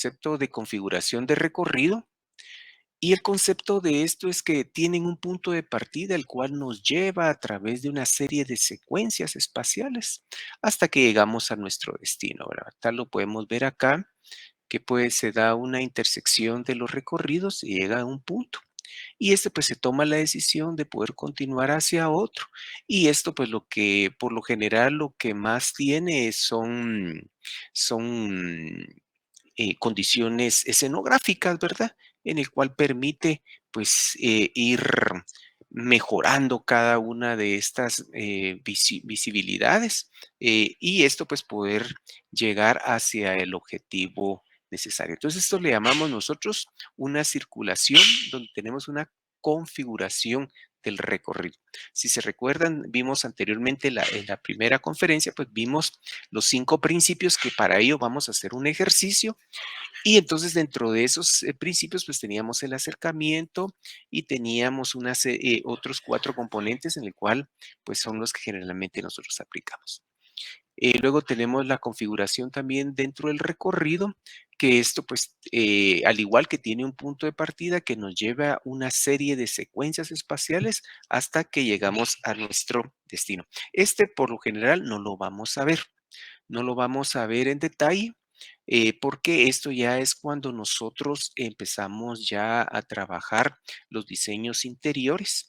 concepto de configuración de recorrido. Y el concepto de esto es que tienen un punto de partida, el cual nos lleva a través de una serie de secuencias espaciales hasta que llegamos a nuestro destino, ¿verdad? Tal lo podemos ver acá, que pues se da una intersección de los recorridos y llega a un punto. Y pues se toma la decisión de poder continuar hacia otro. Y esto pues lo que por lo general lo que más tiene son condiciones escenográficas, ¿verdad? En el cual permite pues ir mejorando cada una de estas visibilidades y esto pues poder llegar hacia el objetivo necesario. Entonces esto le llamamos nosotros una circulación donde tenemos una configuración del recorrido. Si se recuerdan, vimos anteriormente en la primera conferencia, pues vimos los 5 principios que para ello vamos a hacer un ejercicio y entonces dentro de esos principios, pues teníamos el acercamiento y teníamos otros 4 componentes en el cual, pues son los que generalmente nosotros aplicamos. Luego tenemos la configuración también dentro del recorrido, que esto pues al igual que tiene un punto de partida que nos lleva a una serie de secuencias espaciales hasta que llegamos a nuestro destino. Por lo general no lo vamos a ver. No lo vamos a ver en detalle, porque esto ya es cuando nosotros empezamos ya a trabajar los diseños interiores.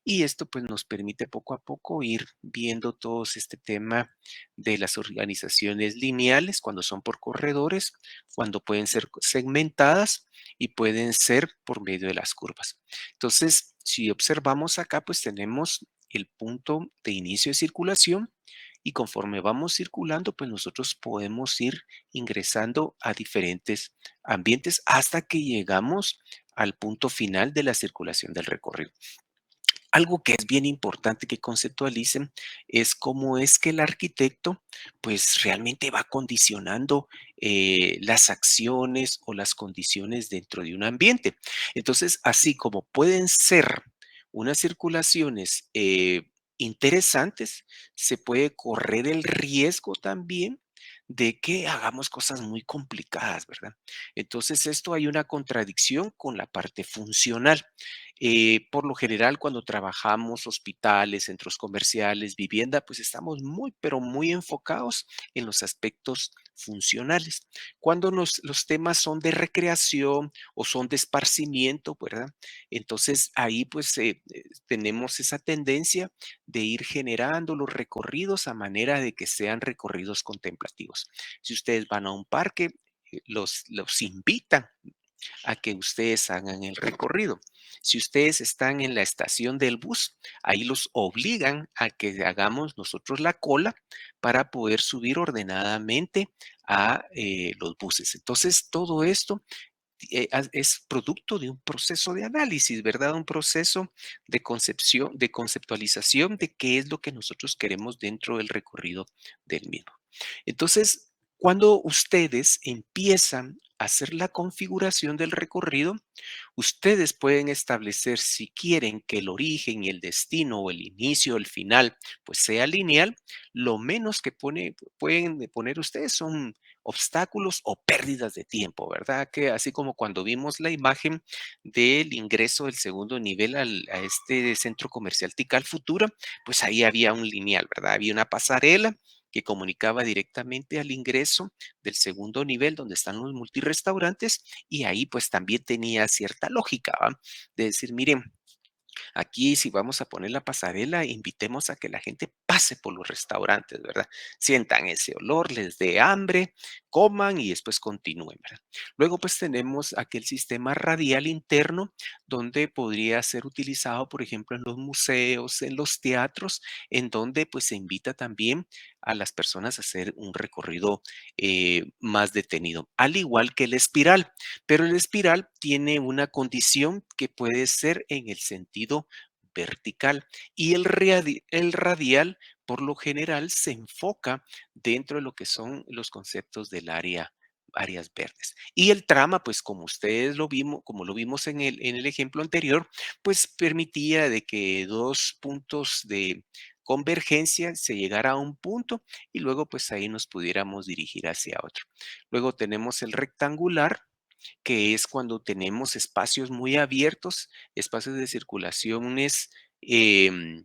Y esto pues nos permite poco a poco ir viendo todo este tema de las organizaciones lineales, cuando son por corredores, cuando pueden ser segmentadas y pueden ser por medio de las curvas. Entonces, si observamos acá, pues tenemos el punto de inicio de circulación y conforme vamos circulando, pues nosotros podemos ir ingresando a diferentes ambientes hasta que llegamos al punto final de la circulación del recorrido. Algo que es bien importante que conceptualicen es cómo es que el arquitecto pues realmente va condicionando las acciones o las condiciones dentro de un ambiente. Entonces, así como pueden ser unas circulaciones interesantes, se puede correr el riesgo también de que hagamos cosas muy complicadas, ¿verdad? Entonces, esto hay una contradicción con la parte funcional. Por lo general, cuando trabajamos hospitales, centros comerciales, vivienda, pues estamos muy, pero muy enfocados en los aspectos funcionales. Cuando los temas son de recreación o son de esparcimiento, ¿verdad? Entonces ahí pues tenemos esa tendencia de ir generando los recorridos a manera de que sean recorridos contemplativos. Si ustedes van a un parque, los invitan a que ustedes hagan el recorrido. Si ustedes están en la estación del bus, ahí los obligan a que hagamos nosotros la cola para poder subir ordenadamente a los buses. Entonces, todo esto es producto de un proceso de análisis, ¿verdad? Un proceso de concepción, de conceptualización de qué es lo que nosotros queremos dentro del recorrido del mismo. Entonces, cuando ustedes empiezan a hacer la configuración del recorrido, ustedes pueden establecer si quieren que el origen y el destino o el inicio o el final pues sea lineal. Lo menos que pueden poner ustedes son obstáculos o pérdidas de tiempo, ¿verdad? Que así como cuando vimos la imagen del ingreso del segundo nivel a este centro comercial Tikal Futura, pues ahí había un lineal, ¿verdad? Había una pasarela que comunicaba directamente al ingreso del segundo nivel donde están los multirestaurantes y ahí pues también tenía cierta lógica, ¿va? De decir, miren, aquí, si vamos a poner la pasarela, invitemos a que la gente pase por los restaurantes, ¿verdad? Sientan ese olor, les dé hambre, coman y después continúen, ¿verdad? Luego, pues tenemos aquel sistema radial interno donde podría ser utilizado, por ejemplo, en los museos, en los teatros, en donde pues se invita también a las personas a hacer un recorrido más detenido, al igual que el espiral. Pero el espiral tiene una condición que puede ser en el sentido vertical y el radial por lo general se enfoca dentro de lo que son los conceptos del áreas verdes. Y el trama, pues como ustedes lo vimos, como lo vimos en el ejemplo anterior, pues permitía de que dos puntos convergencia se llegara a un punto y luego pues ahí nos pudiéramos dirigir hacia otro. Luego tenemos el rectangular, que es cuando tenemos espacios muy abiertos, espacios de circulaciones em,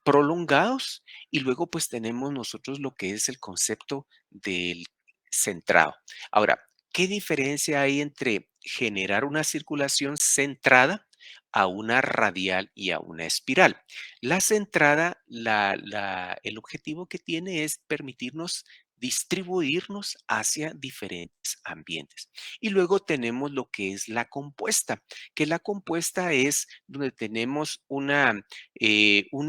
prolongados, y luego pues tenemos nosotros lo que es el concepto del centrado. Ahora, ¿qué diferencia hay entre generar una circulación centrada a una radial y a una espiral? La centrada, el objetivo que tiene es permitirnos distribuirnos hacia diferentes ambientes. Y luego tenemos lo que es la compuesta, que la compuesta es donde tenemos una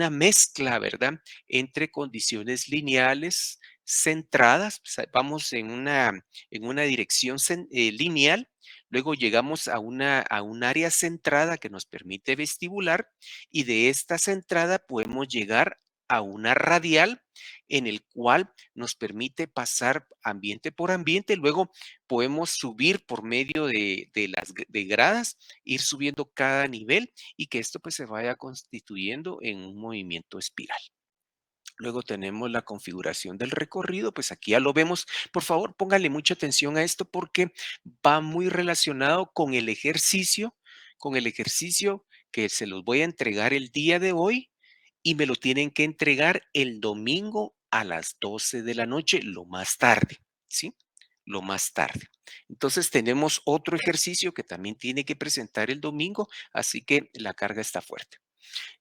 mezcla, ¿verdad? Entre condiciones lineales centradas, o sea, vamos en una dirección lineal, luego llegamos a un área centrada que nos permite vestibular, y de esta centrada podemos llegar a una radial en el cual nos permite pasar ambiente por ambiente. Luego podemos subir por medio de gradas, ir subiendo cada nivel y que esto pues se vaya constituyendo en un movimiento espiral. Luego tenemos la configuración del recorrido, pues aquí ya lo vemos. Por favor, póngale mucha atención a esto porque va muy relacionado con el ejercicio que se los voy a entregar el día de hoy, y me lo tienen que entregar el domingo a las 12 de la noche, lo más tarde, ¿sí? Lo más tarde. Entonces tenemos otro ejercicio que también tiene que presentar el domingo, así que la carga está fuerte.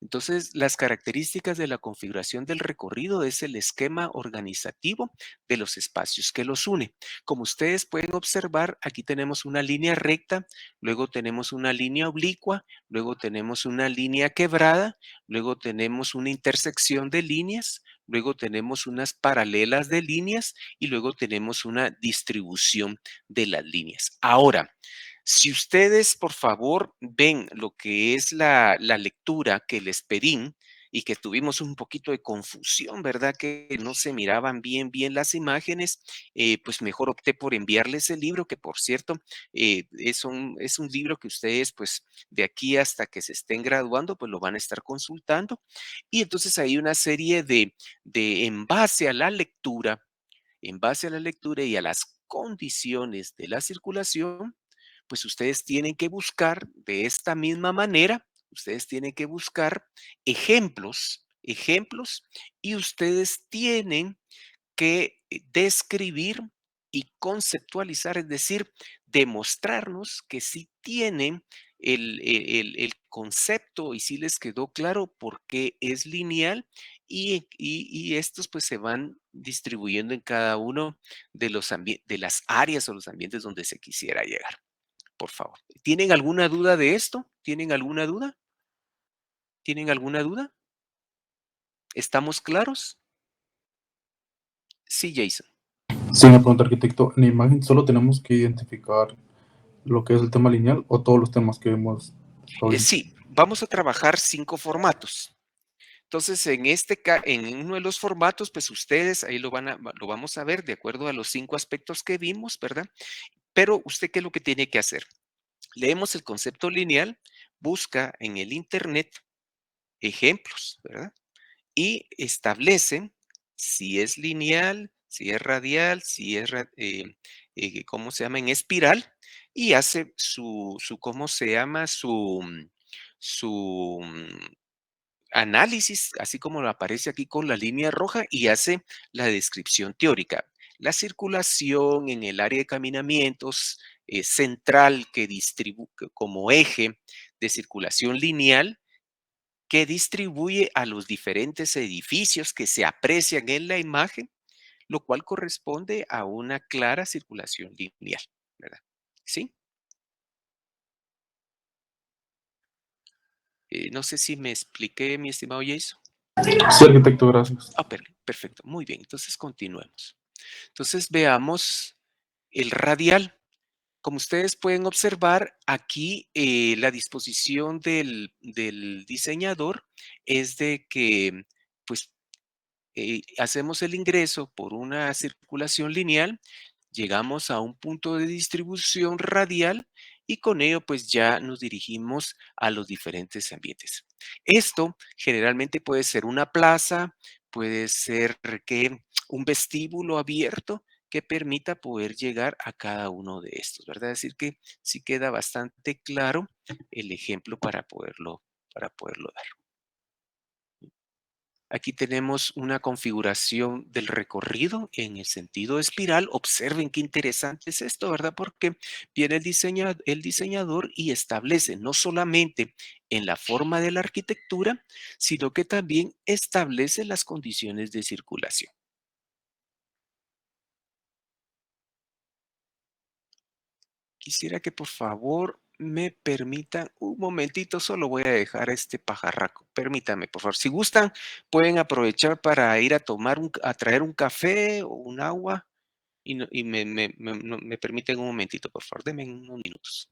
Entonces, las características de la configuración del recorrido es el esquema organizativo de los espacios que los une. Como ustedes pueden observar, aquí tenemos una línea recta, luego tenemos una línea oblicua, luego tenemos una línea quebrada, luego tenemos una intersección de líneas, luego tenemos unas paralelas de líneas y luego tenemos una distribución de las líneas. Ahora, si ustedes, por favor, ven lo que es la lectura que les pedí y que tuvimos un poquito de confusión, ¿verdad? Que no se miraban bien las imágenes, pues mejor opté por enviarles el libro, que por cierto, es un libro que ustedes, pues de aquí hasta que se estén graduando, pues lo van a estar consultando. Y entonces hay una serie en base a la lectura, en base a la lectura y a las condiciones de la circulación, pues ustedes tienen que buscar de esta misma manera, ustedes tienen que buscar ejemplos, y ustedes tienen que describir y conceptualizar, es decir, demostrarnos que sí tienen el concepto y sí les quedó claro por qué es lineal, y estos pues se van distribuyendo en cada uno de las áreas o los ambientes donde se quisiera llegar, por favor. ¿Tienen alguna duda de esto? ¿Tienen alguna duda? ¿Tienen alguna duda? ¿Estamos claros? Sí, Jason. Sí, me pregunta arquitecto, en la imagen solo tenemos que identificar lo que es el tema lineal o todos los temas que hemos estado viendo. Sí, vamos a trabajar 5 formatos. Entonces, en uno de los formatos, pues ustedes ahí lo vamos a ver de acuerdo a los 5 aspectos que vimos, ¿verdad? Pero usted, ¿qué es lo que tiene que hacer? Leemos el concepto lineal, busca en el internet ejemplos, ¿verdad? Y establecen si es lineal, si es radial, si es, ¿cómo se llama? En espiral, y hace ¿cómo se llama? Su análisis, así como lo aparece aquí con la línea roja, y hace la descripción teórica. La circulación en el área de caminamientos central como eje de circulación lineal que distribuye a los diferentes edificios que se aprecian en la imagen, lo cual corresponde a una clara circulación lineal, ¿verdad? ¿Sí? No sé si me expliqué, mi estimado Jason. Sí, arquitecto, gracias. Ah, perfecto, muy bien. Entonces continuemos. Entonces veamos el radial. Como ustedes pueden observar, aquí la disposición del diseñador es de que, pues, hacemos el ingreso por una circulación lineal, llegamos a un punto de distribución radial y con ello pues ya nos dirigimos a los diferentes ambientes. Esto generalmente puede ser una plaza, puede ser que un vestíbulo abierto que permita poder llegar a cada uno de estos, ¿verdad? Es decir, que sí queda bastante claro el ejemplo para poderlo dar. Aquí tenemos una configuración del recorrido en el sentido espiral. Observen qué interesante es esto, ¿verdad? Porque viene el diseñador y establece no solamente en la forma de la arquitectura, sino que también establece las condiciones de circulación. Quisiera que por favor me permitan un momentito, solo voy a dejar este pajarraco. Permítame, por favor. Si gustan, pueden aprovechar para ir a tomar a traer un café o un agua y, y me permiten un momentito, por favor. Denme unos minutos.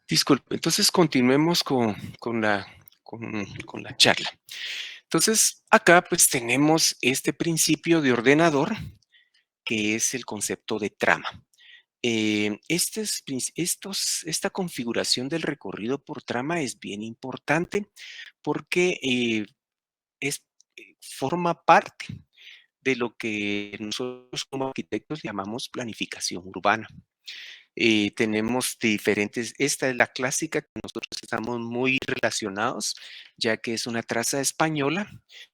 Disculpe, entonces continuemos con la charla. Entonces, acá pues tenemos este principio de ordenador que es el concepto de trama. Esta configuración del recorrido por trama es bien importante porque forma parte de lo que nosotros como arquitectos llamamos planificación urbana. Tenemos diferentes, esta es la clásica que nosotros estamos muy relacionados, ya que es una traza española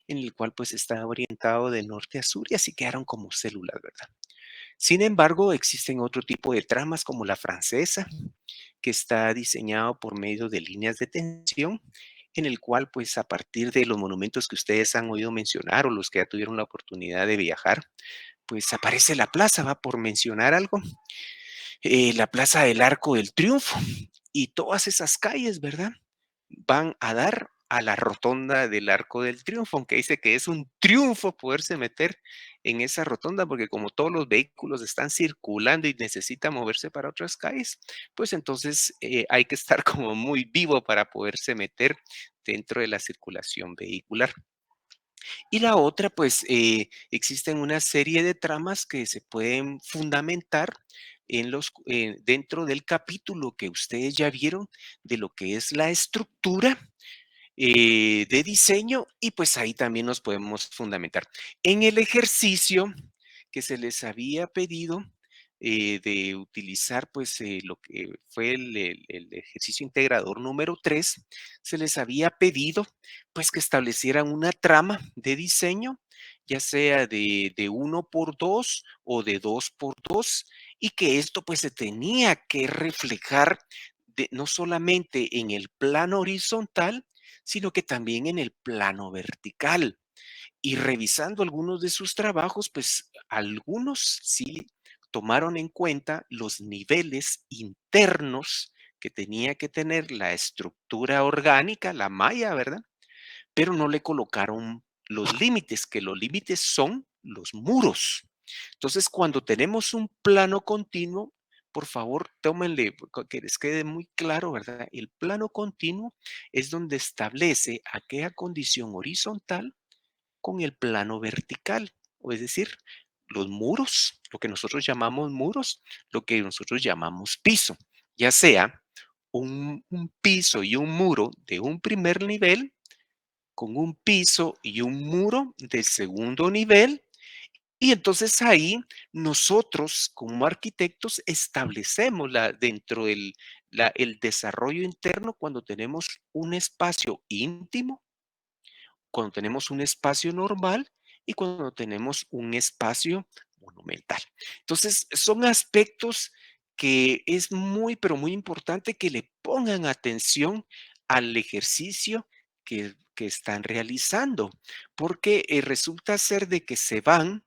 en el cual pues está orientado de norte a sur y así quedaron como células, ¿verdad? Sin embargo, existen otro tipo de tramas como la francesa, que está diseñado por medio de líneas de tensión, en el cual pues a partir de los monumentos que ustedes han oído mencionar o los que ya tuvieron la oportunidad de viajar, pues aparece la plaza, va por mencionar algo, la Plaza del Arco del Triunfo y todas esas calles, ¿verdad? Van a dar a la rotonda del Arco del Triunfo, aunque dice que es un triunfo poderse meter en esa rotonda, porque como todos los vehículos están circulando y necesitan moverse para otras calles, pues entonces hay que estar como muy vivo para poderse meter dentro de la circulación vehicular. Y la otra, pues existen una serie de tramas que se pueden fundamentar dentro del capítulo que ustedes ya vieron de lo que es la estructura de diseño y pues ahí también nos podemos fundamentar. En el ejercicio que se les había pedido de utilizar pues lo que fue el ejercicio integrador número 3, se les había pedido pues que establecieran una trama de diseño, ya sea de 1 por 2 o de 2 por 2 y que esto pues se tenía que reflejar no solamente en el plano horizontal, sino que también en el plano vertical. Y revisando algunos de sus trabajos, pues algunos sí tomaron en cuenta los niveles internos que tenía que tener la estructura orgánica, la malla, ¿verdad? Pero no le colocaron los límites, que los límites son los muros. Entonces, cuando tenemos un plano continuo, por favor, tómenle, que les quede muy claro, ¿verdad? El plano continuo es donde establece aquella condición horizontal con el plano vertical, o es decir, los muros, lo que nosotros llamamos muros, lo que nosotros llamamos piso, ya sea un piso y un muro de un primer nivel con un piso y un muro del segundo nivel. Y entonces ahí nosotros como arquitectos establecemos dentro del el desarrollo interno cuando tenemos un espacio íntimo, cuando tenemos un espacio normal y cuando tenemos un espacio monumental. Entonces, son aspectos que es muy, pero muy importante que le pongan atención al ejercicio que están realizando, porque resulta ser de que se van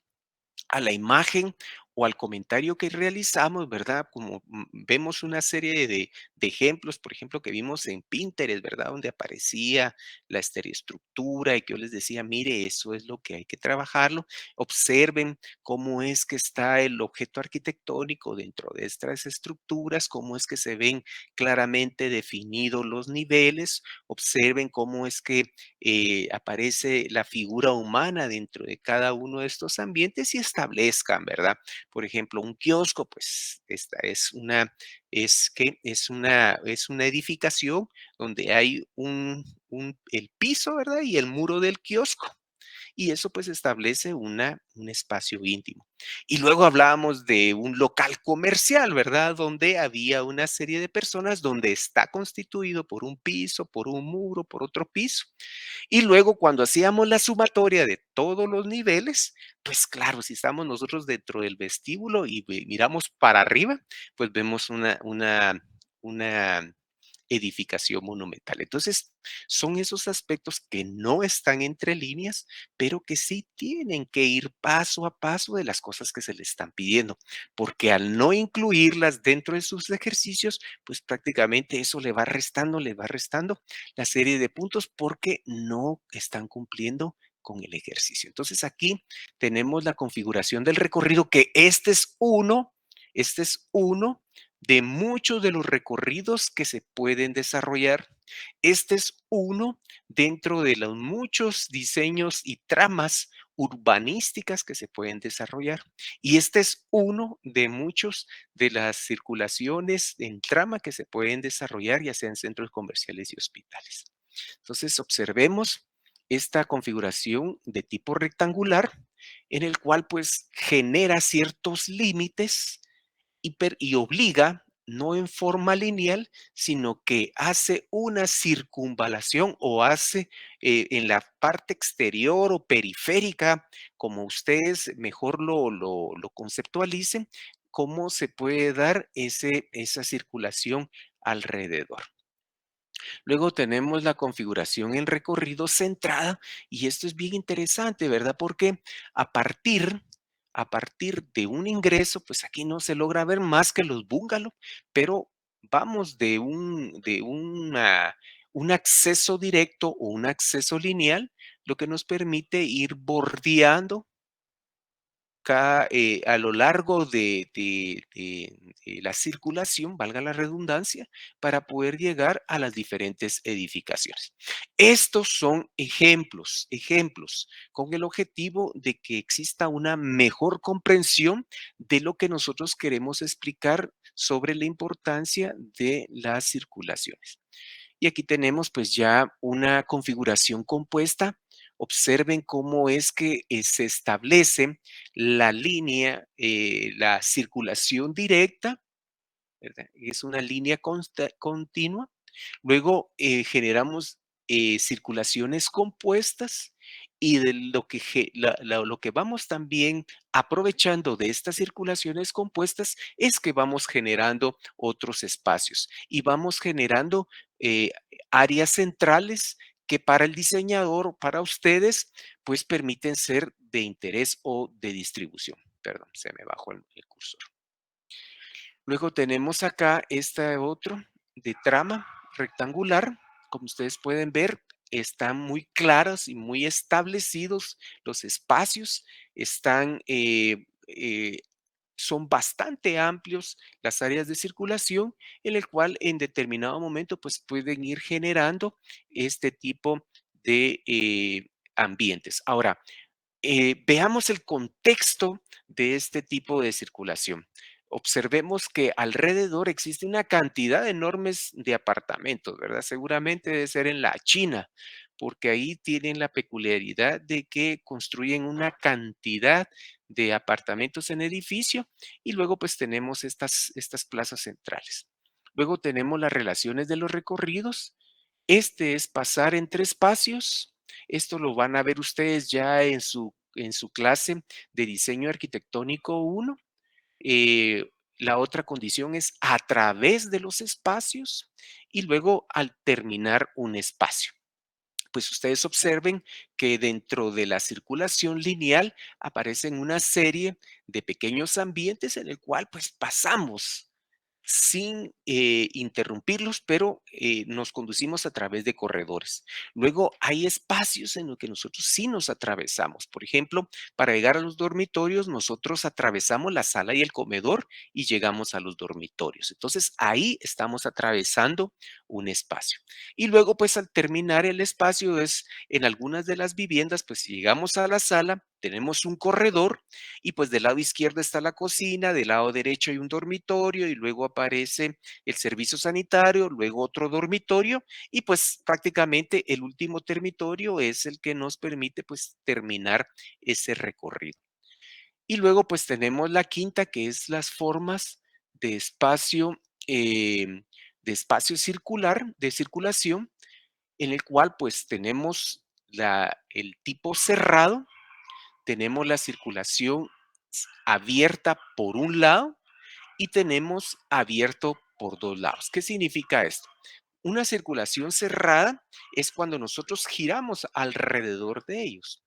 a la imagen o al comentario que realizamos, ¿verdad? Como vemos una serie de ejemplos, por ejemplo, que vimos en Pinterest, ¿verdad? Donde aparecía la estereoestructura y que yo les decía, mire, eso es lo que hay que trabajarlo. Observen cómo es que está el objeto arquitectónico dentro de estas estructuras, cómo es que se ven claramente definidos los niveles, observen cómo es que aparece la figura humana dentro de cada uno de estos ambientes y establezcan, ¿verdad? Por ejemplo, un kiosco, pues esta es una edificación donde hay el piso, ¿verdad? Y el muro del kiosco y eso pues establece un espacio íntimo. Y luego hablábamos de un local comercial, ¿verdad? Donde había una serie de personas, donde está constituido por un piso, por un muro, por otro piso. Y luego cuando hacíamos la sumatoria de todos los niveles, pues claro, si estamos nosotros dentro del vestíbulo y miramos para arriba, pues vemos una edificación monumental. Entonces, son esos aspectos que no están entre líneas, pero que sí tienen que ir paso a paso de las cosas que se le están pidiendo, porque al no incluirlas dentro de sus ejercicios, pues prácticamente eso le va restando la serie de puntos porque no están cumpliendo con el ejercicio. Entonces aquí tenemos la configuración del recorrido que este es uno de muchos de los recorridos que se pueden desarrollar. Este es uno dentro de los muchos diseños y tramas urbanísticas que se pueden desarrollar. Y este es uno de muchos de las circulaciones en trama que se pueden desarrollar, ya sea en centros comerciales y hospitales. Entonces, observemos esta configuración de tipo rectangular en el cual pues genera ciertos límites y obliga, no en forma lineal, sino que hace una circunvalación o hace en la parte exterior o periférica, como ustedes mejor lo conceptualicen, cómo se puede dar esa circulación alrededor. Luego tenemos la configuración en recorrido centrada y esto es bien interesante, ¿verdad? Porque a partir, a partir de un ingreso, pues aquí no se logra ver más que los bungalows, pero vamos un acceso directo o un acceso lineal, lo que nos permite ir bordeando a lo largo de la circulación, valga la redundancia, para poder llegar a las diferentes edificaciones. Estos son ejemplos con el objetivo de que exista una mejor comprensión de lo que nosotros queremos explicar sobre la importancia de las circulaciones. Y aquí tenemos pues ya una configuración compuesta. Observen cómo es que se establece la línea, la circulación directa, ¿verdad? Es una línea continua. Luego generamos circulaciones compuestas y de lo que, lo que vamos también aprovechando de estas circulaciones compuestas es que vamos generando otros espacios y vamos generando eh, áreas centrales que para el diseñador, para ustedes, pues permiten ser de interés o de distribución. Perdón, se me bajó el cursor. Luego tenemos acá este otro de trama rectangular. Como ustedes pueden ver, están muy claros y muy establecidos los espacios. Son bastante amplios las áreas de circulación en el cual en determinado momento pues pueden ir generando este tipo de ambientes. Ahora, veamos el contexto de este tipo de circulación. Observemos que alrededor existe una cantidad enormes de apartamentos, ¿verdad? Seguramente debe ser en la China, porque ahí tienen la peculiaridad de que construyen una cantidad de apartamentos en edificio y luego pues tenemos estas plazas centrales. Luego tenemos las relaciones de los recorridos. Este es pasar entre espacios. Esto lo van a ver ustedes ya en su clase de diseño arquitectónico 1. La otra condición es a través de los espacios y luego al terminar un espacio. Pues ustedes observen que dentro de la circulación lineal aparecen una serie de pequeños ambientes en el cual pues pasamos sin interrumpirlos, pero nos conducimos a través de corredores. Luego hay espacios en los que nosotros sí nos atravesamos. Por ejemplo, para llegar a los dormitorios, nosotros atravesamos la sala y el comedor y llegamos a los dormitorios. Entonces ahí estamos atravesando un espacio. Y luego, pues al terminar el espacio es en algunas de las viviendas, pues si llegamos a la sala, tenemos un corredor y pues del lado izquierdo está la cocina, del lado derecho hay un dormitorio y luego aparece el servicio sanitario, luego otro dormitorio y pues prácticamente el último dormitorio es el que nos permite pues terminar ese recorrido. Y luego pues tenemos la quinta que es las formas de espacio, de espacio circular, de circulación, en el cual pues tenemos el tipo cerrado, tenemos la circulación abierta por un lado y tenemos abierto por dos lados. ¿Qué significa esto? Una circulación cerrada es cuando nosotros giramos alrededor de ellos.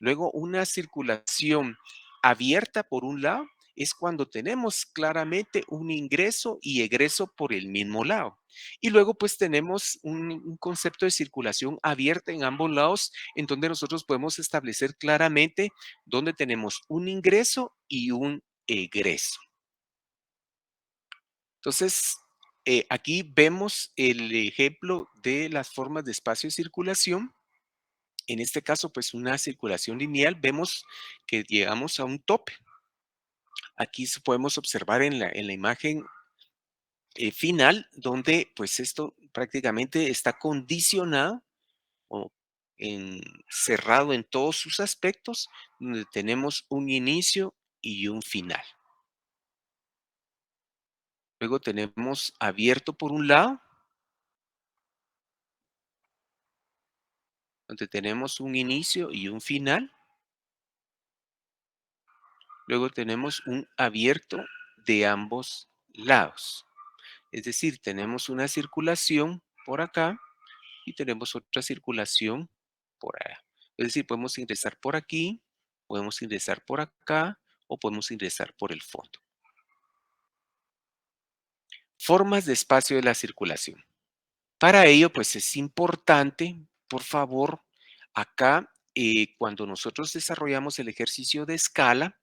Luego, una circulación abierta por un lado es cuando tenemos claramente un ingreso y egreso por el mismo lado. Y luego, pues tenemos un concepto de circulación abierta en ambos lados, en donde nosotros podemos establecer claramente dónde tenemos un ingreso y un egreso. Entonces, aquí vemos el ejemplo de las formas de espacio de circulación En este caso, pues una circulación lineal, vemos que llegamos a un tope. Aquí podemos observar en la imagen final, donde pues esto prácticamente está condicionado o cerrado en todos sus aspectos, donde tenemos un inicio y un final. Luego tenemos abierto por un lado, donde tenemos un inicio y un final. Luego tenemos un abierto de ambos lados. Es decir, tenemos una circulación por acá y tenemos otra circulación por allá. Es decir, podemos ingresar por aquí, podemos ingresar por acá o podemos ingresar por el fondo. Formas de espacio de la circulación. Para ello, pues es importante, por favor, acá, cuando nosotros desarrollamos el ejercicio de escala,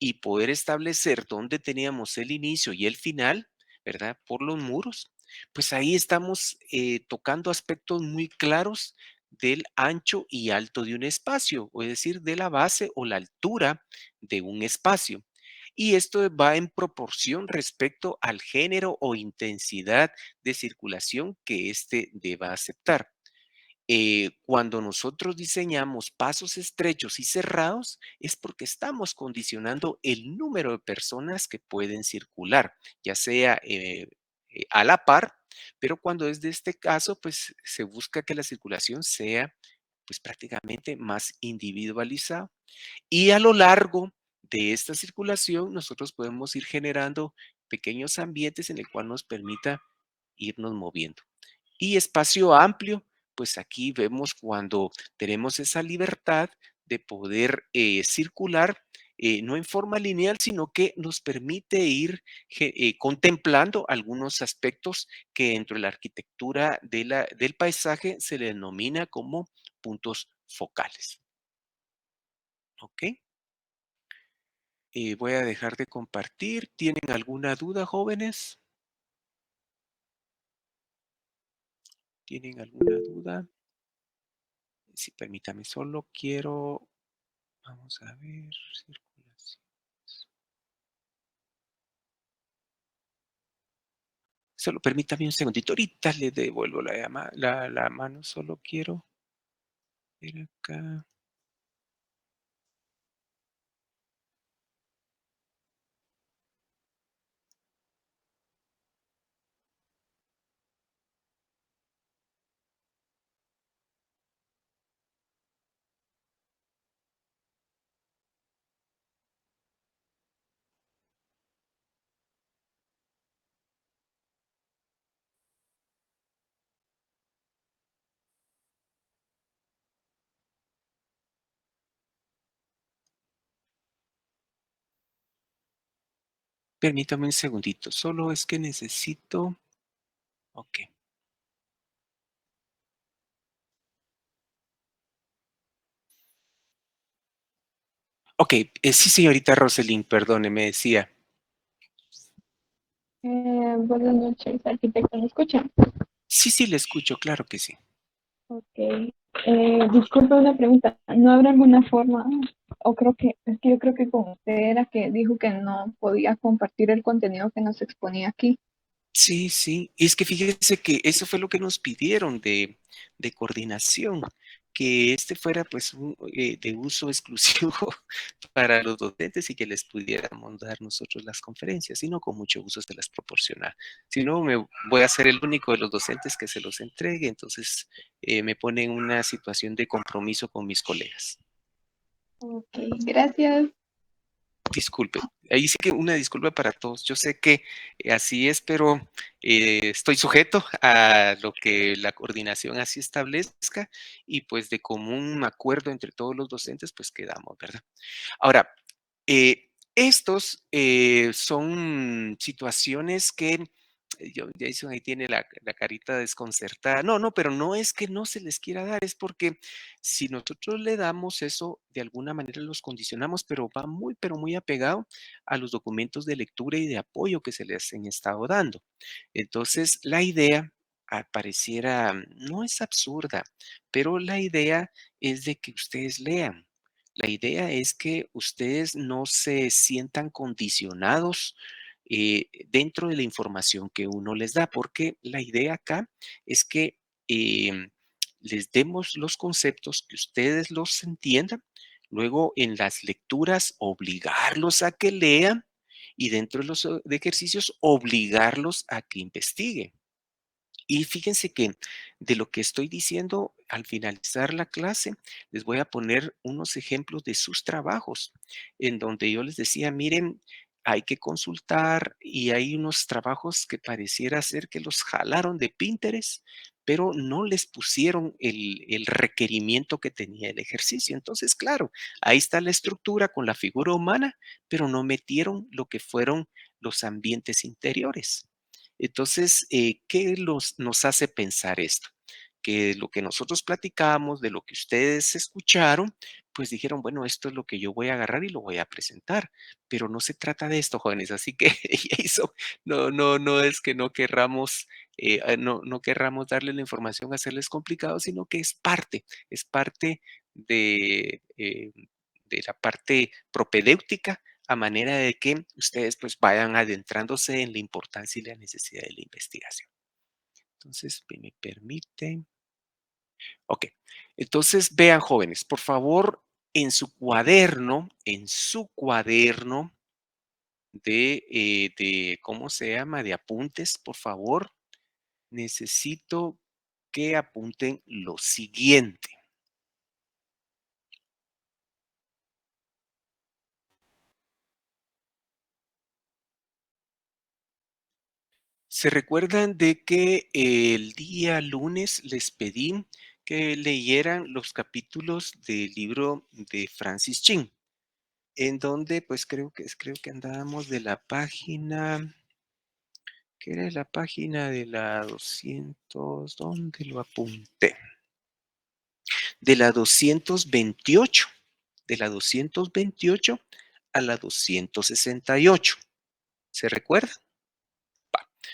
y poder establecer dónde teníamos el inicio y el final, ¿verdad? Por los muros, pues ahí estamos tocando aspectos muy claros del ancho y alto de un espacio, o es decir, de la base o la altura de un espacio. Y esto va en proporción respecto al género o intensidad de circulación que éste deba aceptar. Cuando nosotros diseñamos pasos estrechos y cerrados, es porque estamos condicionando el número de personas que pueden circular, ya sea a la par, pero cuando es de este caso, pues se busca que la circulación sea pues prácticamente más individualizada. Y a lo largo de esta circulación, nosotros podemos ir generando pequeños ambientes en el cual nos permita irnos moviendo. Y espacio amplio, pues aquí vemos cuando tenemos esa libertad de poder circular, no en forma lineal, sino que nos permite ir contemplando algunos aspectos que dentro de la arquitectura del paisaje se le denomina como puntos focales. ¿Ok? Voy a dejar de compartir. ¿Tienen alguna duda, jóvenes? ¿Tienen alguna duda? Sí, permítame, solo quiero, vamos a ver, circulación. Solo permítame un segundito, ahorita le devuelvo la mano, solo quiero ver acá. Permítame un segundito, solo es que necesito, ok. Ok, sí, señorita Roselyn, perdone, me decía. Buenas noches, arquitecto, ¿me escucha? Sí, sí, le escucho, claro que sí. Ok. Disculpe una pregunta. ¿No habrá alguna forma, o creo que, es que yo creo que con usted era que dijo que no podía compartir el contenido que nos exponía aquí? Sí, sí. Y es que fíjese que eso fue lo que nos pidieron de coordinación, que este fuera pues de uso exclusivo para los docentes y que les pudiéramos dar nosotros las conferencias, si no, con mucho gusto se las proporcionar. Si no, me voy a ser el único de los docentes que se los entregue, entonces me pone en una situación de compromiso con mis colegas. Ok, gracias. Disculpe, ahí sí que una disculpa para todos. Yo sé que así es, pero estoy sujeto a lo que la coordinación así establezca y pues de común acuerdo entre todos los docentes, pues quedamos, ¿verdad? Ahora, estos son situaciones que Jason ahí tiene la carita desconcertada. No, no, pero no es que no se les quiera dar, es porque si nosotros le damos eso, de alguna manera los condicionamos, pero va muy, pero muy apegado a los documentos de lectura y de apoyo que se les han estado dando. Entonces, la idea pareciera, no es absurda, pero la idea es de que ustedes lean. La idea es que ustedes no se sientan condicionados dentro de la información que uno les da, porque la idea acá es que les demos los conceptos, que ustedes los entiendan, luego en las lecturas obligarlos a que lean y dentro de los de ejercicios obligarlos a que investiguen. Y fíjense que de lo que estoy diciendo al finalizar la clase, les voy a poner unos ejemplos de sus trabajos, en donde yo les decía, miren, hay que consultar y hay unos trabajos que pareciera ser que los jalaron de Pinterest, pero no les pusieron el requerimiento que tenía el ejercicio. Entonces, claro, ahí está la estructura con la figura humana, pero no metieron lo que fueron los ambientes interiores. Entonces, ¿qué nos hace pensar esto? Que lo que nosotros platicamos, de lo que ustedes escucharon, pues dijeron, bueno, esto es lo que yo voy a agarrar y lo voy a presentar, pero no se trata de esto, jóvenes, así que eso no es que no querramos, no querramos darle la información, hacerles complicado, sino que es parte de la parte propedéutica a manera de que ustedes pues vayan adentrándose en la importancia y la necesidad de la investigación. Entonces, me permiten. Ok, entonces vean jóvenes, por favor, en su cuaderno ¿cómo se llama? De apuntes, por favor, necesito que apunten lo siguiente. ¿Se recuerdan de que el día lunes les pedí que leyeran los capítulos del libro de Francis Chin? En donde, pues creo que andábamos de la página, ¿qué era la página de la 200? ¿Dónde lo apunté? De la 228, de la 228 a la 268. ¿Se recuerda?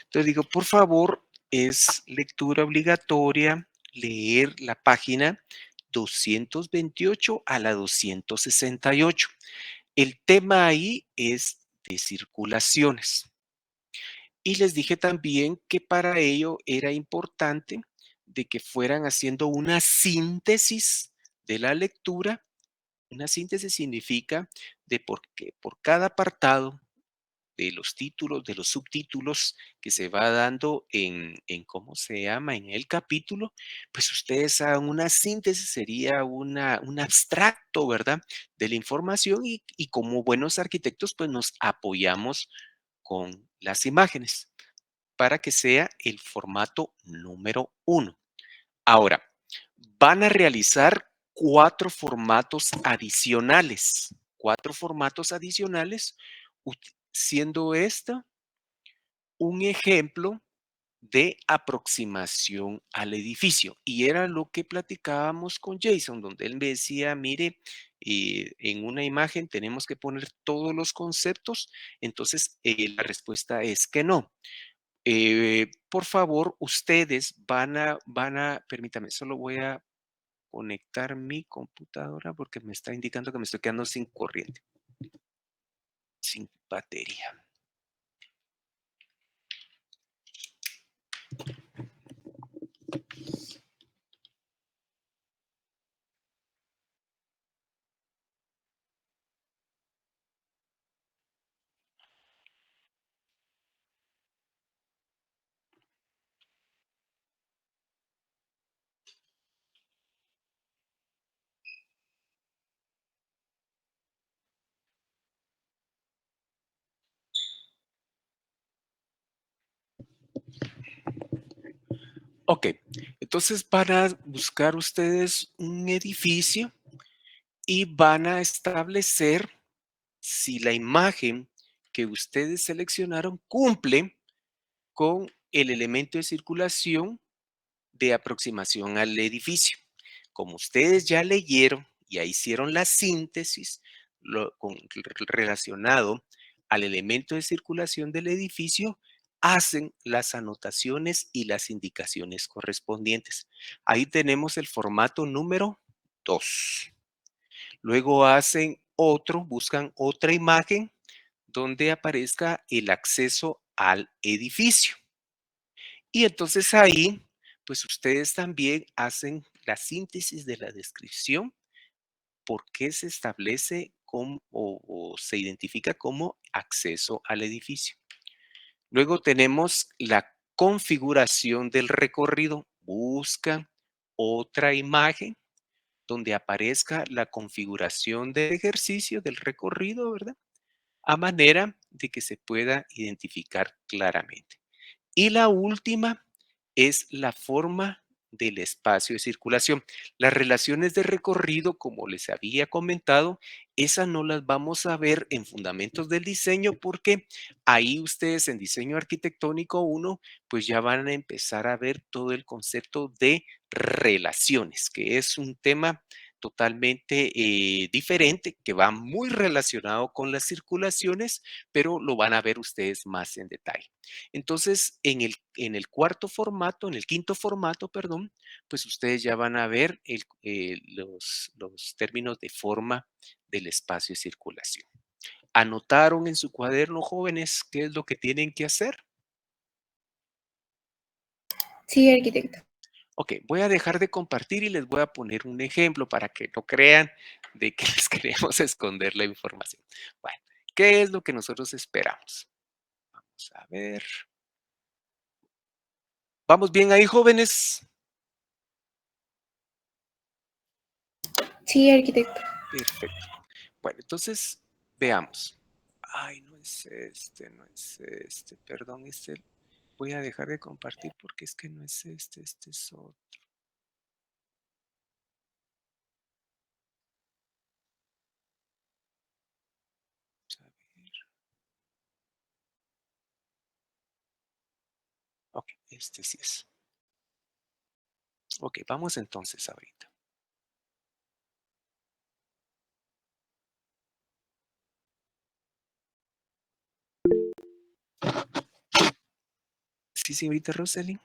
Entonces digo, por favor, es lectura obligatoria leer la página 228 a la 268. El tema ahí es de circulaciones. Y les dije también que para ello era importante de que fueran haciendo una síntesis de la lectura. Una síntesis significa de por cada apartado de los títulos, de los subtítulos que se va dando en ¿cómo se llama? En el capítulo, pues ustedes hagan una síntesis, sería un abstracto, ¿verdad? De la información y como buenos arquitectos, pues nos apoyamos con las imágenes para que sea el formato número uno. Ahora, van a realizar cuatro formatos adicionales, siendo esta un ejemplo de aproximación al edificio. Y era lo que platicábamos con Jason, donde él me decía, mire, en una imagen tenemos que poner todos los conceptos. Entonces, la respuesta es que no. Por favor, ustedes permítame, solo voy a conectar mi computadora porque me está indicando que me estoy quedando sin corriente, sin batería. Ok, entonces van a buscar ustedes un edificio y van a establecer si la imagen que ustedes seleccionaron cumple con el elemento de circulación de aproximación al edificio. Como ustedes ya leyeron y ya hicieron la síntesis relacionado al elemento de circulación del edificio, hacen las anotaciones y las indicaciones correspondientes. Ahí tenemos el formato número 2. Luego hacen otro, buscan otra imagen donde aparezca el acceso al edificio. Y entonces ahí, pues ustedes también hacen la síntesis de la descripción, por qué se establece como, o se identifica como acceso al edificio. Luego tenemos la configuración del recorrido. Buscan otra imagen donde aparezca la configuración del ejercicio del recorrido, ¿verdad? A manera de que se pueda identificar claramente. Y la última es la forma del espacio de circulación. Las relaciones de recorrido, como les había comentado, esas no las vamos a ver en fundamentos del diseño porque ahí ustedes en diseño arquitectónico 1, pues ya van a empezar a ver todo el concepto de relaciones, que es un tema totalmente diferente, que va muy relacionado con las circulaciones, pero lo van a ver ustedes más en detalle. Entonces, en el cuarto formato, en el quinto formato, perdón, pues ustedes ya van a ver los términos de forma del espacio de circulación. ¿Anotaron en su cuaderno, jóvenes, qué es lo que tienen que hacer? Sí, arquitecto. Ok, voy a dejar de compartir y les voy a poner un ejemplo para que no crean de que les queremos esconder la información. Bueno, ¿qué es lo que nosotros esperamos? Vamos a ver. ¿Vamos bien ahí, jóvenes? Sí, arquitecto. Perfecto. Bueno, entonces veamos. Ay, no es este, no es este, perdón, voy a dejar de compartir porque es que no es este es otro. Vamos a ver. Ok, este sí es. Ok, vamos entonces ahorita. Sí, señorita Rosely.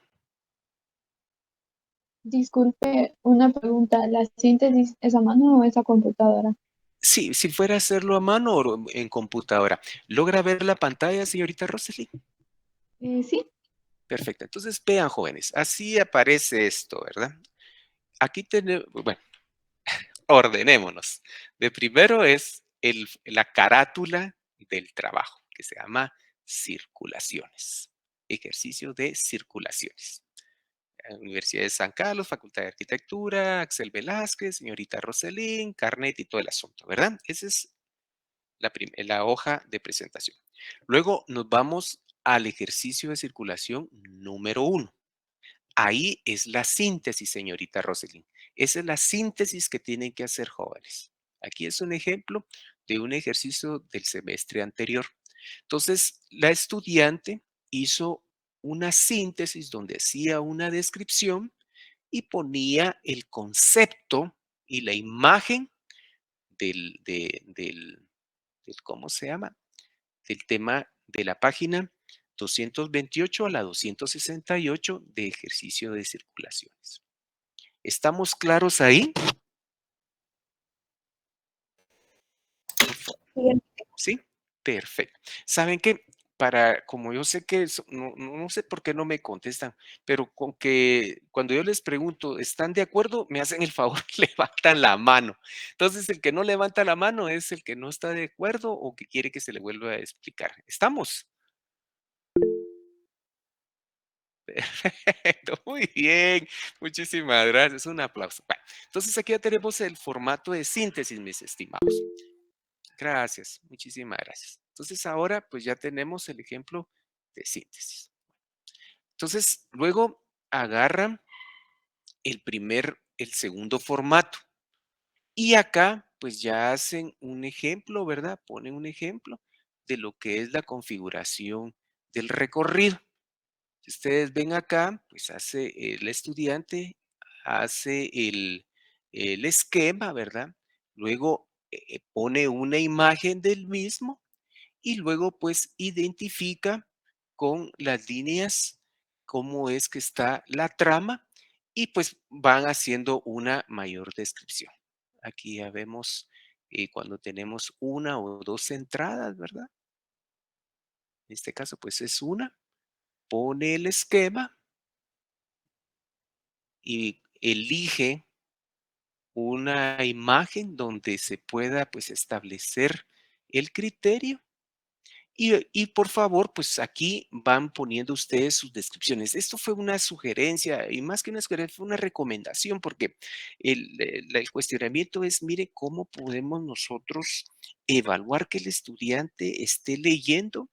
Disculpe, una pregunta. ¿La síntesis es a mano o es a computadora? Sí, si fuera a hacerlo a mano o en computadora. ¿Logra ver la pantalla, señorita Rosely? Sí. Perfecto. Entonces vean, jóvenes, así aparece esto, ¿verdad? Aquí tenemos, bueno, ordenémonos. De primero es la carátula del trabajo, que se llama circulaciones. Ejercicio de circulaciones. Universidad de San Carlos, Facultad de Arquitectura, Axel Velázquez, señorita Roselín, Carnet y todo el asunto, ¿verdad? Esa es la hoja de presentación. Luego nos vamos al ejercicio de circulación número 1. Ahí es la síntesis, señorita Roselyn. Esa es la síntesis que tienen que hacer jóvenes. Aquí es un ejemplo de un ejercicio del semestre anterior. Entonces, la estudiante hizo una síntesis donde hacía una descripción y ponía el concepto y la imagen del ¿cómo se llama? Del tema de la página 228 a la 268 de ejercicio de circulaciones. ¿Estamos claros ahí? Sí, ¿Sí? Perfecto. ¿Saben qué? Como yo sé que no sé por qué no me contestan, pero con que cuando yo les pregunto, ¿están de acuerdo? Me hacen el favor, levantan la mano. Entonces, el que no levanta la mano es el que no está de acuerdo o que quiere que se le vuelva a explicar. ¿Estamos? Perfecto, muy bien. Muchísimas gracias. Un aplauso. Bueno, entonces aquí ya tenemos el formato de síntesis, mis estimados. Gracias, muchísimas gracias. Entonces ahora pues ya tenemos el ejemplo de síntesis. Entonces luego agarran el segundo formato y acá pues ya hacen un ejemplo, ¿verdad? Ponen un ejemplo de lo que es la configuración del recorrido. Si ustedes ven acá, pues hace el estudiante, hace el esquema, ¿verdad? Luego pone una imagen del mismo y luego pues identifica con las líneas cómo es que está la trama y pues van haciendo una mayor descripción. Aquí ya vemos cuando tenemos una o dos entradas, ¿verdad? En este caso, pues es una. Pone el esquema y elige una imagen donde se pueda pues establecer el criterio. Y por favor, pues aquí van poniendo ustedes sus descripciones. Esto fue una sugerencia y más que una sugerencia, fue una recomendación porque el cuestionamiento es, mire, cómo podemos nosotros evaluar que el estudiante esté leyendo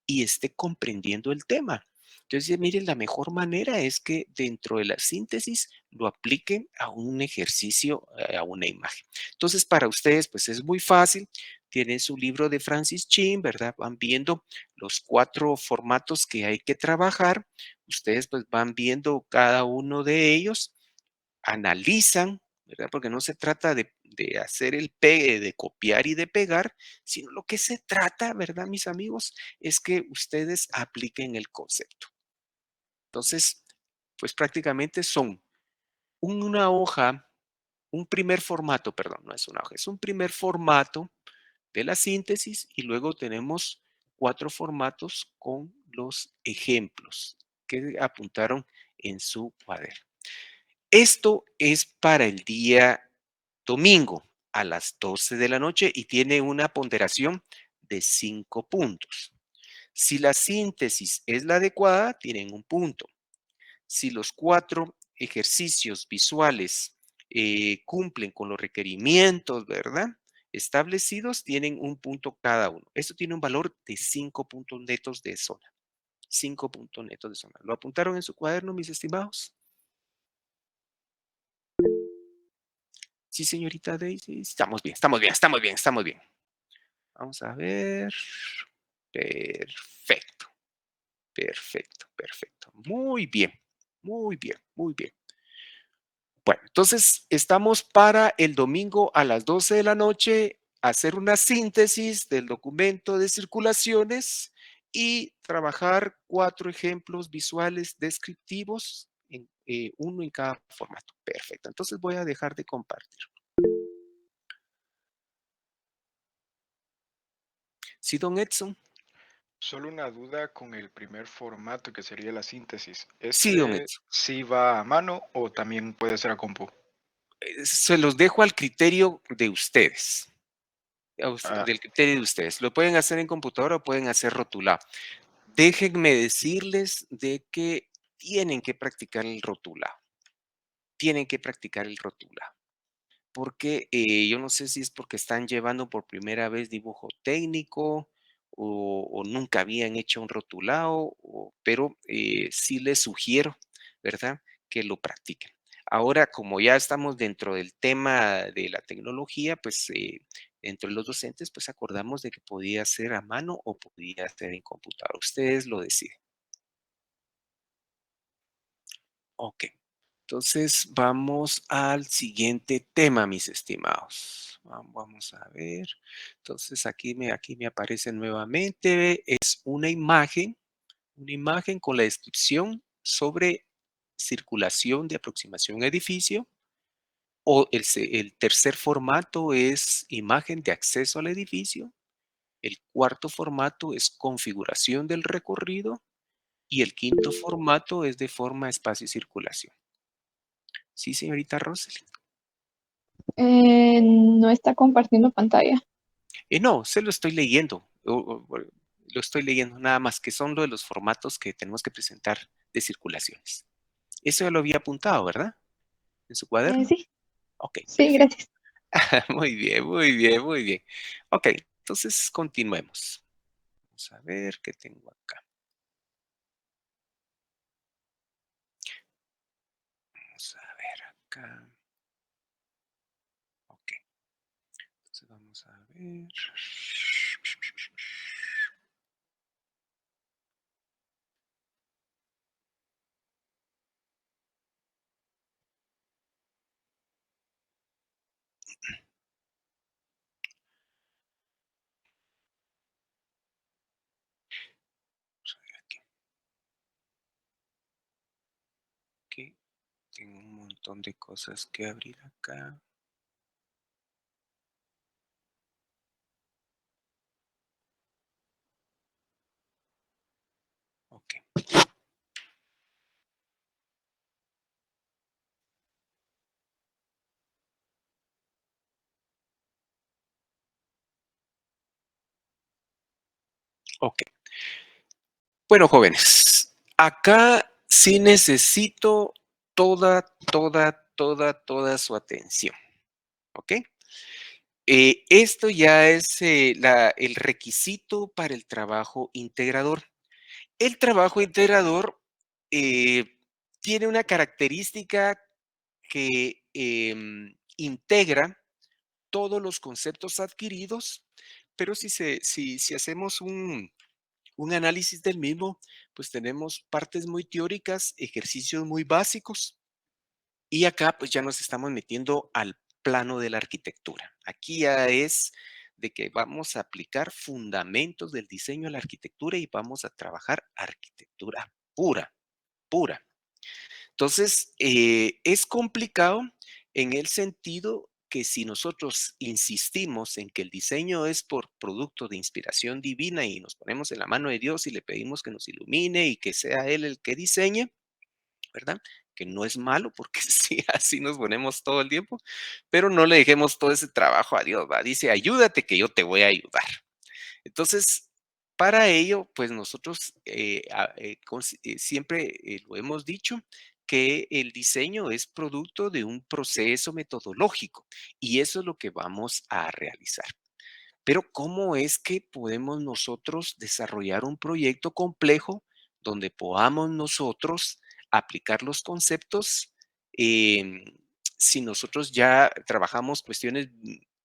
y esté comprendiendo el tema. Entonces, miren, la mejor manera es que dentro de la síntesis lo apliquen a un ejercicio, a una imagen. Entonces, para ustedes, pues es muy fácil. Tienen su libro de Francis Chin, ¿verdad? Van viendo los 4 formatos que hay que trabajar. Ustedes pues van viendo cada uno de ellos, analizan, ¿verdad? Porque no se trata de hacer el pegue, de copiar y de pegar, sino lo que se trata, ¿verdad, mis amigos? Es que ustedes apliquen el concepto. Entonces, pues prácticamente son una hoja, un primer formato, perdón, no es una hoja, es un primer formato de la síntesis y luego tenemos 4 formatos con los ejemplos que apuntaron en su cuaderno. Esto es para el día domingo a las 12 de la noche y tiene una ponderación de 5 puntos. Si la síntesis es la adecuada, tienen un punto. Si los 4 ejercicios visuales cumplen con los requerimientos, ¿verdad? Establecidos, tienen un punto cada uno. Esto tiene un valor de 5 puntos netos de zona. 5 puntos netos de zona. ¿Lo apuntaron en su cuaderno, mis estimados? Sí, señorita Daisy. Estamos bien, estamos bien, estamos bien, estamos bien. Vamos a ver. Perfecto, perfecto, perfecto. Muy bien, muy bien, muy bien. Bueno, entonces estamos para el domingo a las 12 de la noche hacer una síntesis del documento de circulaciones y trabajar 4 ejemplos visuales descriptivos, uno en cada formato. Perfecto. Entonces voy a dejar de compartir. ¿Sí, don Edson? Solo una duda con el primer formato que sería la síntesis. Sí, don ¿Este Edson. sí va a mano o también puede ser a compu? Se los dejo al criterio de ustedes, Ah, del criterio de ustedes. Lo pueden hacer en computadora o pueden hacer rotulado. Déjenme decirles de que tienen que practicar el rotulado. Tienen que practicar el rotulado. Porque yo no sé si es porque están llevando por primera vez dibujo técnico o nunca habían hecho un rotulado, pero sí les sugiero, ¿verdad? Que lo practiquen. Ahora, como ya estamos dentro del tema de la tecnología, pues entre los docentes, pues acordamos de que podía ser a mano o podía ser en computadora. Ustedes lo deciden. Ok. Entonces vamos al siguiente tema, mis estimados. Vamos a ver. Entonces aquí me aparece nuevamente. Es una imagen con la descripción sobre circulación de aproximación a edificio. O el tercer formato es imagen de acceso al edificio. El cuarto formato es configuración del recorrido. Y el quinto formato es de forma, espacio y circulación. Sí, señorita Rosel. No está compartiendo pantalla. No, se lo estoy leyendo. Lo estoy leyendo nada más, que son lo de los formatos que tenemos que presentar de circulaciones. Eso ya lo había apuntado, ¿verdad? En su cuaderno. Sí, Ok, sí, perfecto. gracias. Muy bien, muy bien, muy bien. Ok, entonces continuemos. Vamos a ver qué tengo acá. Vamos a ver acá. Ok, entonces vamos a ver. Vamos a ver aquí. Ok, tengo un montón de cosas que abrir acá. Ok. Bueno, jóvenes, acá sí necesito toda su atención, ¿ok? Esto ya es el requisito para el trabajo integrador. El trabajo integrador eh, tiene una característica que integra todos los conceptos adquiridos, pero si hacemos un análisis del mismo, pues tenemos partes muy teóricas, ejercicios muy básicos, y acá pues ya nos estamos metiendo al plano de la arquitectura. Aquí ya es de que vamos a aplicar fundamentos del diseño a la arquitectura y vamos a trabajar arquitectura pura, pura. Entonces, es complicado en el sentido que si nosotros insistimos en que el diseño es por producto de inspiración divina y nos ponemos en la mano de Dios y le pedimos que nos ilumine y que sea Él el que diseñe, ¿verdad? Que no es malo porque sí, así nos ponemos todo el tiempo, pero no le dejemos todo ese trabajo a Dios, ¿va? Dice, ayúdate que yo te voy a ayudar. Entonces, para ello, pues nosotros siempre lo hemos dicho, que el diseño es producto de un proceso metodológico y eso es lo que vamos a realizar. Pero ¿cómo es que podemos nosotros desarrollar un proyecto complejo donde podamos nosotros aplicar los conceptos em, si nosotros ya trabajamos cuestiones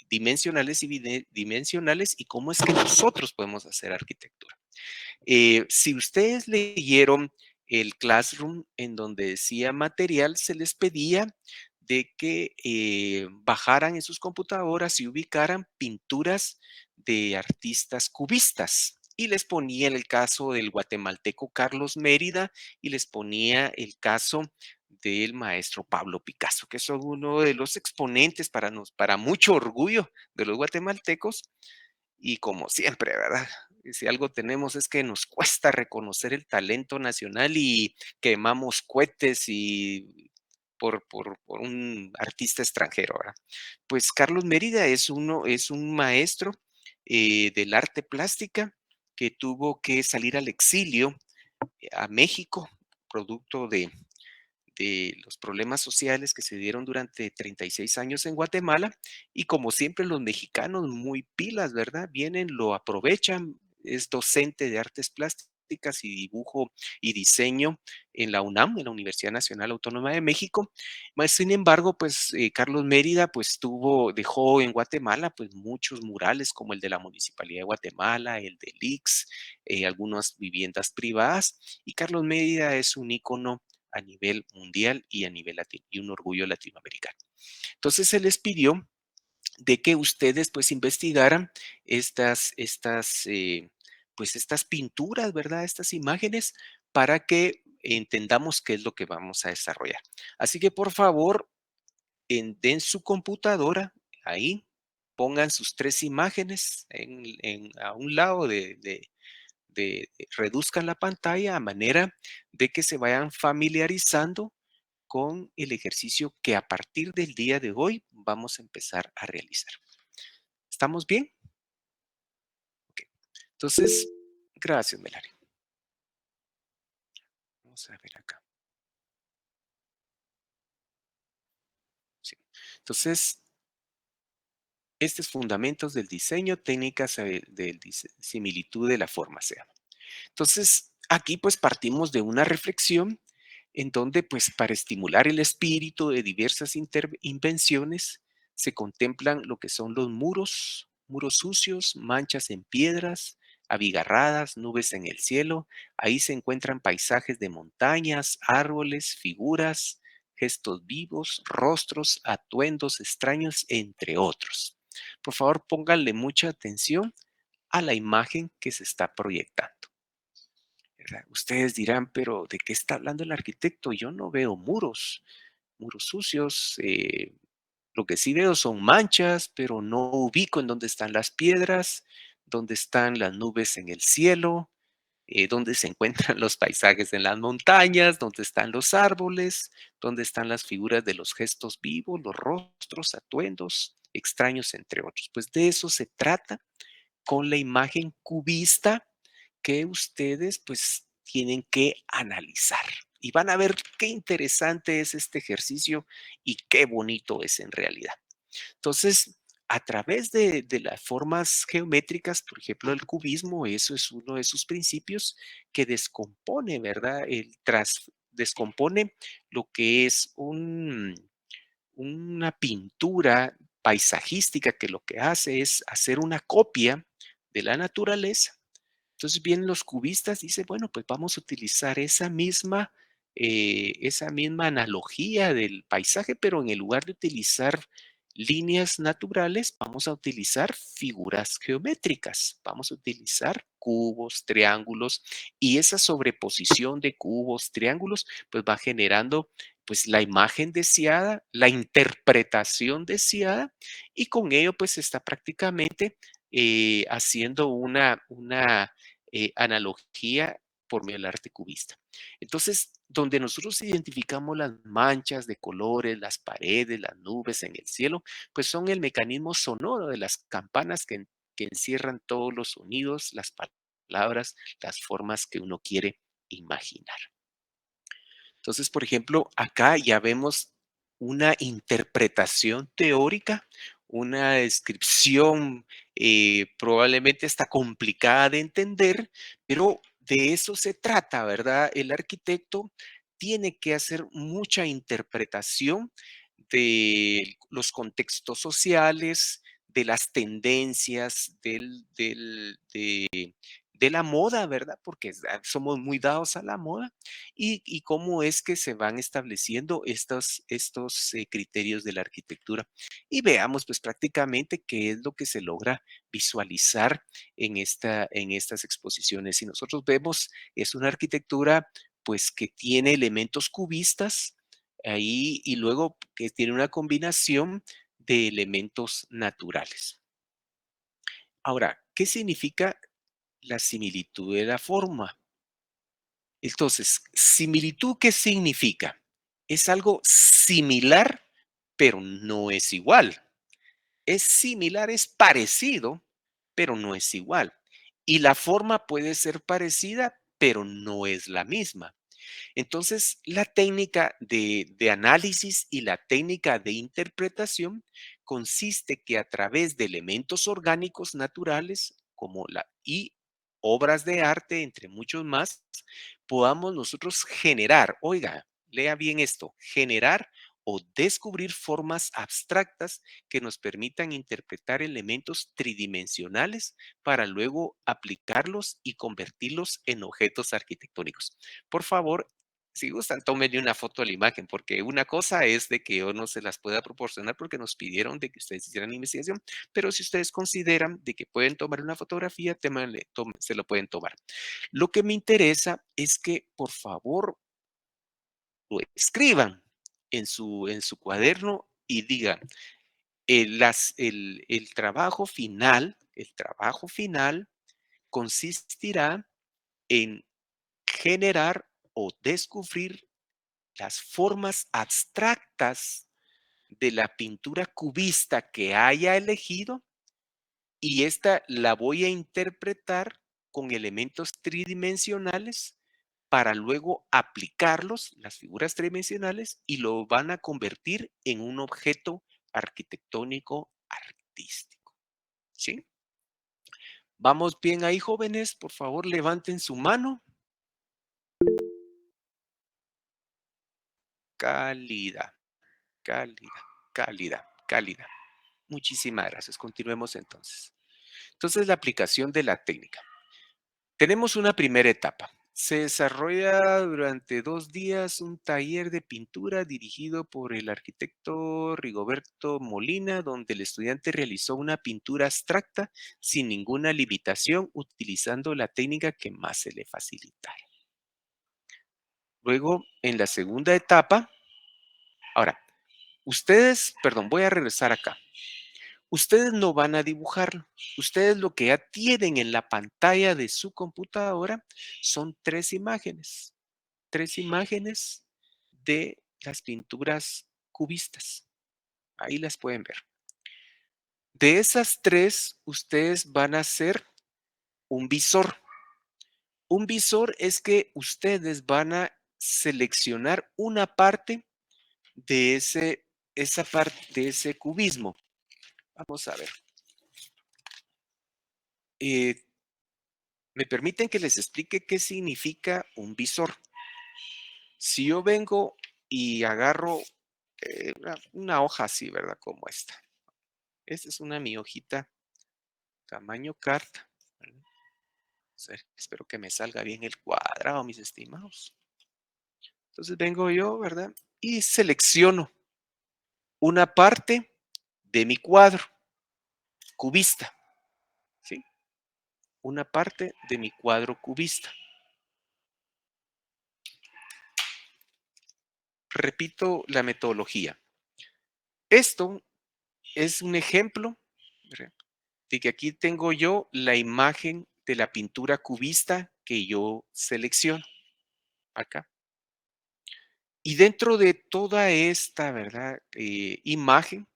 dimensionales y bidimensionales y cómo es que nosotros podemos hacer arquitectura? Si ustedes leyeron el Classroom en donde decía material, se les pedía de que bajaran en sus computadoras y ubicaran pinturas de artistas cubistas. Y les ponía el caso del guatemalteco Carlos Mérida y les ponía el caso del maestro Pablo Picasso, que son uno de los exponentes para mucho orgullo de los guatemaltecos y como siempre, ¿verdad? Y si algo tenemos es que nos cuesta reconocer el talento nacional y quemamos cohetes y por un artista extranjero, ¿verdad? Pues Carlos Mérida es un maestro del arte plástica que tuvo que salir al exilio a México, producto de los problemas sociales que se dieron durante 36 años en Guatemala y como siempre los mexicanos muy pilas, ¿verdad? Vienen, lo aprovechan, es docente de artes plásticas y dibujo y diseño en la UNAM, en la Universidad Nacional Autónoma de México. Sin embargo, pues Carlos Mérida pues dejó en Guatemala pues muchos murales como el de la Municipalidad de Guatemala, el del IX, algunas viviendas privadas y Carlos Mérida es un ícono a nivel mundial y a nivel latino y un orgullo latinoamericano. Entonces se les pidió de que ustedes pues investigaran pues estas pinturas, ¿verdad? Estas imágenes para que entendamos qué es lo que vamos a desarrollar. Así que por favor, den su computadora ahí, pongan sus 3 imágenes a un lado reduzcan la pantalla a manera de que se vayan familiarizando con el ejercicio que a partir del día de hoy vamos a empezar a realizar. ¿Estamos bien? Ok. Entonces, gracias, Melanie. Vamos a ver acá. Sí. Entonces, estos fundamentos del diseño, técnicas similitud de la forma se llama. Entonces, aquí pues partimos de una reflexión en donde pues para estimular el espíritu de diversas invenciones se contemplan lo que son los muros, muros sucios, manchas en piedras, abigarradas, nubes en el cielo. Ahí se encuentran paisajes de montañas, árboles, figuras, gestos vivos, rostros, atuendos extraños, entre otros. Por favor, pónganle mucha atención a la imagen que se está proyectando. ¿Verdad? Ustedes dirán, pero ¿de qué está hablando el arquitecto? Yo no veo muros, muros sucios. Lo que sí veo son manchas, pero no ubico en dónde están las piedras, dónde están las nubes en el cielo, dónde se encuentran los paisajes en las montañas, dónde están los árboles, dónde están las figuras de los gestos vivos, los rostros, atuendos, extraños, entre otros. Pues de eso se trata con la imagen cubista que ustedes pues tienen que analizar. Y van a ver qué interesante es este ejercicio y qué bonito es en realidad. Entonces, a través de las formas geométricas, por ejemplo, el cubismo, eso es uno de sus principios que descompone, ¿verdad? Descompone lo que es una pintura paisajística que lo que hace es hacer una copia de la naturaleza. Entonces vienen los cubistas, dice, bueno, pues vamos a utilizar esa misma analogía del paisaje, pero en el lugar de utilizar líneas naturales, vamos a utilizar figuras geométricas, vamos a utilizar cubos, triángulos, y esa sobreposición de cubos, triángulos, pues va generando pues la imagen deseada, la interpretación deseada, y con ello pues está prácticamente haciendo una analogía por medio del arte cubista. Entonces, donde nosotros identificamos las manchas de colores, las paredes, las nubes en el cielo, pues son el mecanismo sonoro de las campanas que encierran todos los sonidos, las palabras, las formas que uno quiere imaginar. Entonces, por ejemplo, acá ya vemos una interpretación teórica, una descripción probablemente está complicada de entender, pero de eso se trata, ¿verdad? El arquitecto tiene que hacer mucha interpretación de los contextos sociales, de las tendencias, de la moda, ¿verdad? Porque somos muy dados a la moda y cómo es que se van estableciendo estos criterios de la arquitectura. Y veamos pues prácticamente qué es lo que se logra visualizar en estas exposiciones. Si nosotros vemos, es una arquitectura pues que tiene elementos cubistas ahí y luego que tiene una combinación de elementos naturales. Ahora, ¿qué significa la similitud de la forma? Entonces, similitud, ¿qué significa? Es algo similar, pero no es igual. Es similar, es parecido, pero no es igual. Y la forma puede ser parecida, pero no es la misma. Entonces, la técnica de análisis y la técnica de interpretación consiste que a través de elementos orgánicos naturales y obras de arte, entre muchos más, podamos nosotros generar, oiga, lea bien esto, generar o descubrir formas abstractas que nos permitan interpretar elementos tridimensionales para luego aplicarlos y convertirlos en objetos arquitectónicos. Por favor, si gustan, tómenle una foto a la imagen, porque una cosa es de que yo no se las pueda proporcionar porque nos pidieron de que ustedes hicieran investigación, pero si ustedes consideran de que pueden tomar una fotografía, se lo pueden tomar. Lo que me interesa es que, por favor, lo escriban en su cuaderno y digan, el trabajo final consistirá en generar o descubrir las formas abstractas de la pintura cubista que haya elegido y esta la voy a interpretar con elementos tridimensionales para luego aplicarlos, las figuras tridimensionales, y lo van a convertir en un objeto arquitectónico artístico. ¿Sí? ¿Vamos bien ahí, jóvenes? Por favor, levanten su mano. Cálida, cálida, cálida, cálida. Muchísimas gracias. Continuemos entonces. Entonces, la aplicación de la técnica. Tenemos una primera etapa. Se desarrolla durante 2 días un taller de pintura dirigido por el arquitecto Rigoberto Molina, donde el estudiante realizó una pintura abstracta sin ninguna limitación, utilizando la técnica que más se le facilitara. Luego, en la segunda etapa, ahora, voy a regresar acá. Ustedes no van a dibujarlo. Ustedes lo que ya tienen en la pantalla de su computadora son 3 imágenes. 3 imágenes de las pinturas cubistas. Ahí las pueden ver. De esas 3, ustedes van a hacer un visor. Un visor es que ustedes van a seleccionar una parte de esa parte de ese cubismo. Vamos a ver. ¿Me permiten que les explique qué significa un visor? Si yo vengo y agarro una hoja así, ¿verdad? Como esta. Esta es mi hojita, tamaño carta. ¿Verdad? Espero que me salga bien el cuadrado, mis estimados. Entonces vengo yo, ¿verdad? Y selecciono una parte de mi cuadro cubista, ¿sí? Una parte de mi cuadro cubista. Repito la metodología. Esto es un ejemplo, ¿verdad?, de que aquí tengo yo la imagen de la pintura cubista que yo selecciono acá. Y dentro de toda esta, ¿verdad?, imagen,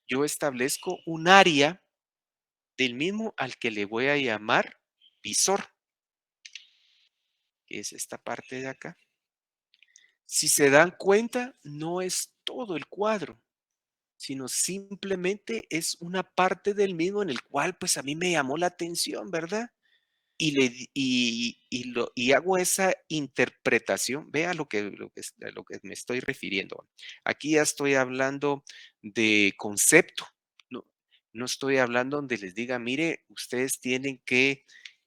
yo establezco un área del mismo al que le voy a llamar visor, que es esta parte de acá. Si se dan cuenta, no es todo el cuadro, sino simplemente es una parte del mismo en el cual pues a mí me llamó la atención, ¿verdad? Y hago esa interpretación. Vea a lo que me estoy refiriendo. Aquí ya estoy hablando de concepto. No, no estoy hablando donde les diga, mire, ustedes tienen que,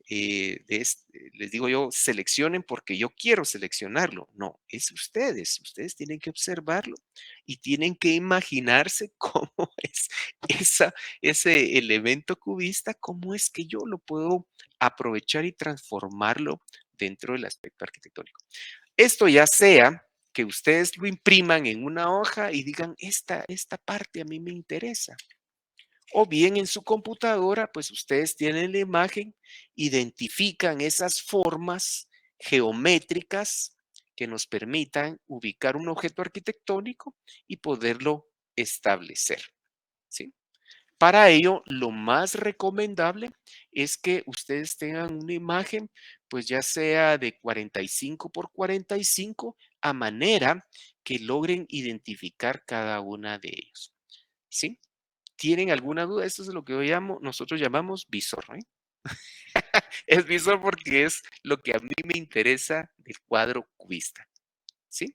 les digo yo, seleccionen porque yo quiero seleccionarlo. No, es ustedes. Ustedes tienen que observarlo y tienen que imaginarse cómo es ese elemento cubista, cómo es que yo lo puedo aprovechar y transformarlo dentro del aspecto arquitectónico. Esto ya sea que ustedes lo impriman en una hoja y digan, esta parte a mí me interesa. O bien en su computadora, pues ustedes tienen la imagen, identifican esas formas geométricas que nos permitan ubicar un objeto arquitectónico y poderlo establecer, ¿sí? Para ello, lo más recomendable es que ustedes tengan una imagen, pues ya sea de 45 por 45, a manera que logren identificar cada una de ellos. ¿Sí? ¿Tienen alguna duda? Esto es lo que nosotros llamamos visor, ¿eh? Es visor porque es lo que a mí me interesa del cuadro cubista. ¿Sí?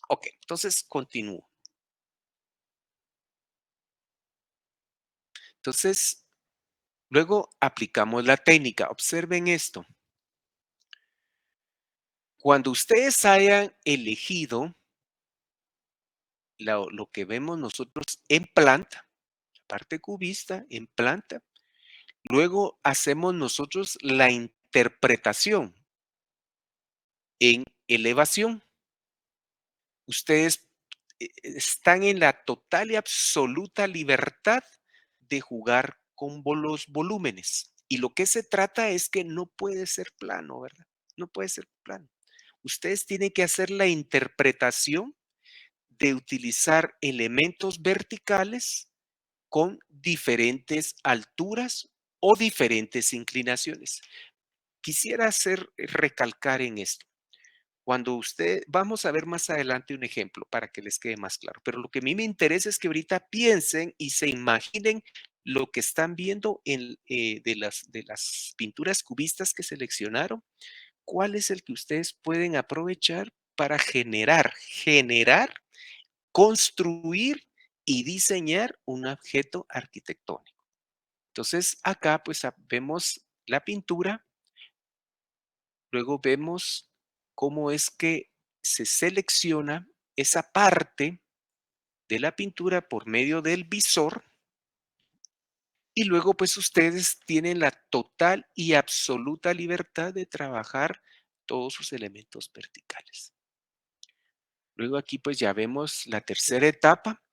Ok, entonces continúo. Entonces, luego aplicamos la técnica. Observen esto. Cuando ustedes hayan elegido lo que vemos nosotros en planta, la parte cubista en planta, luego hacemos nosotros la interpretación en elevación. Ustedes están en la total y absoluta libertad de jugar con los volúmenes. Y lo que se trata es que no puede ser plano, ¿verdad? No puede ser plano. Ustedes tienen que hacer la interpretación de utilizar elementos verticales con diferentes alturas o diferentes inclinaciones. Quisiera recalcar en esto. Vamos a ver más adelante un ejemplo para que les quede más claro, pero lo que a mí me interesa es que ahorita piensen y se imaginen lo que están viendo de las pinturas cubistas que seleccionaron. ¿Cuál es el que ustedes pueden aprovechar para generar, construir y diseñar un objeto arquitectónico? Entonces, acá pues vemos la pintura, luego vemos cómo es que se selecciona esa parte de la pintura por medio del visor y luego pues ustedes tienen la total y absoluta libertad de trabajar todos sus elementos verticales. Luego aquí pues ya vemos la tercera etapa,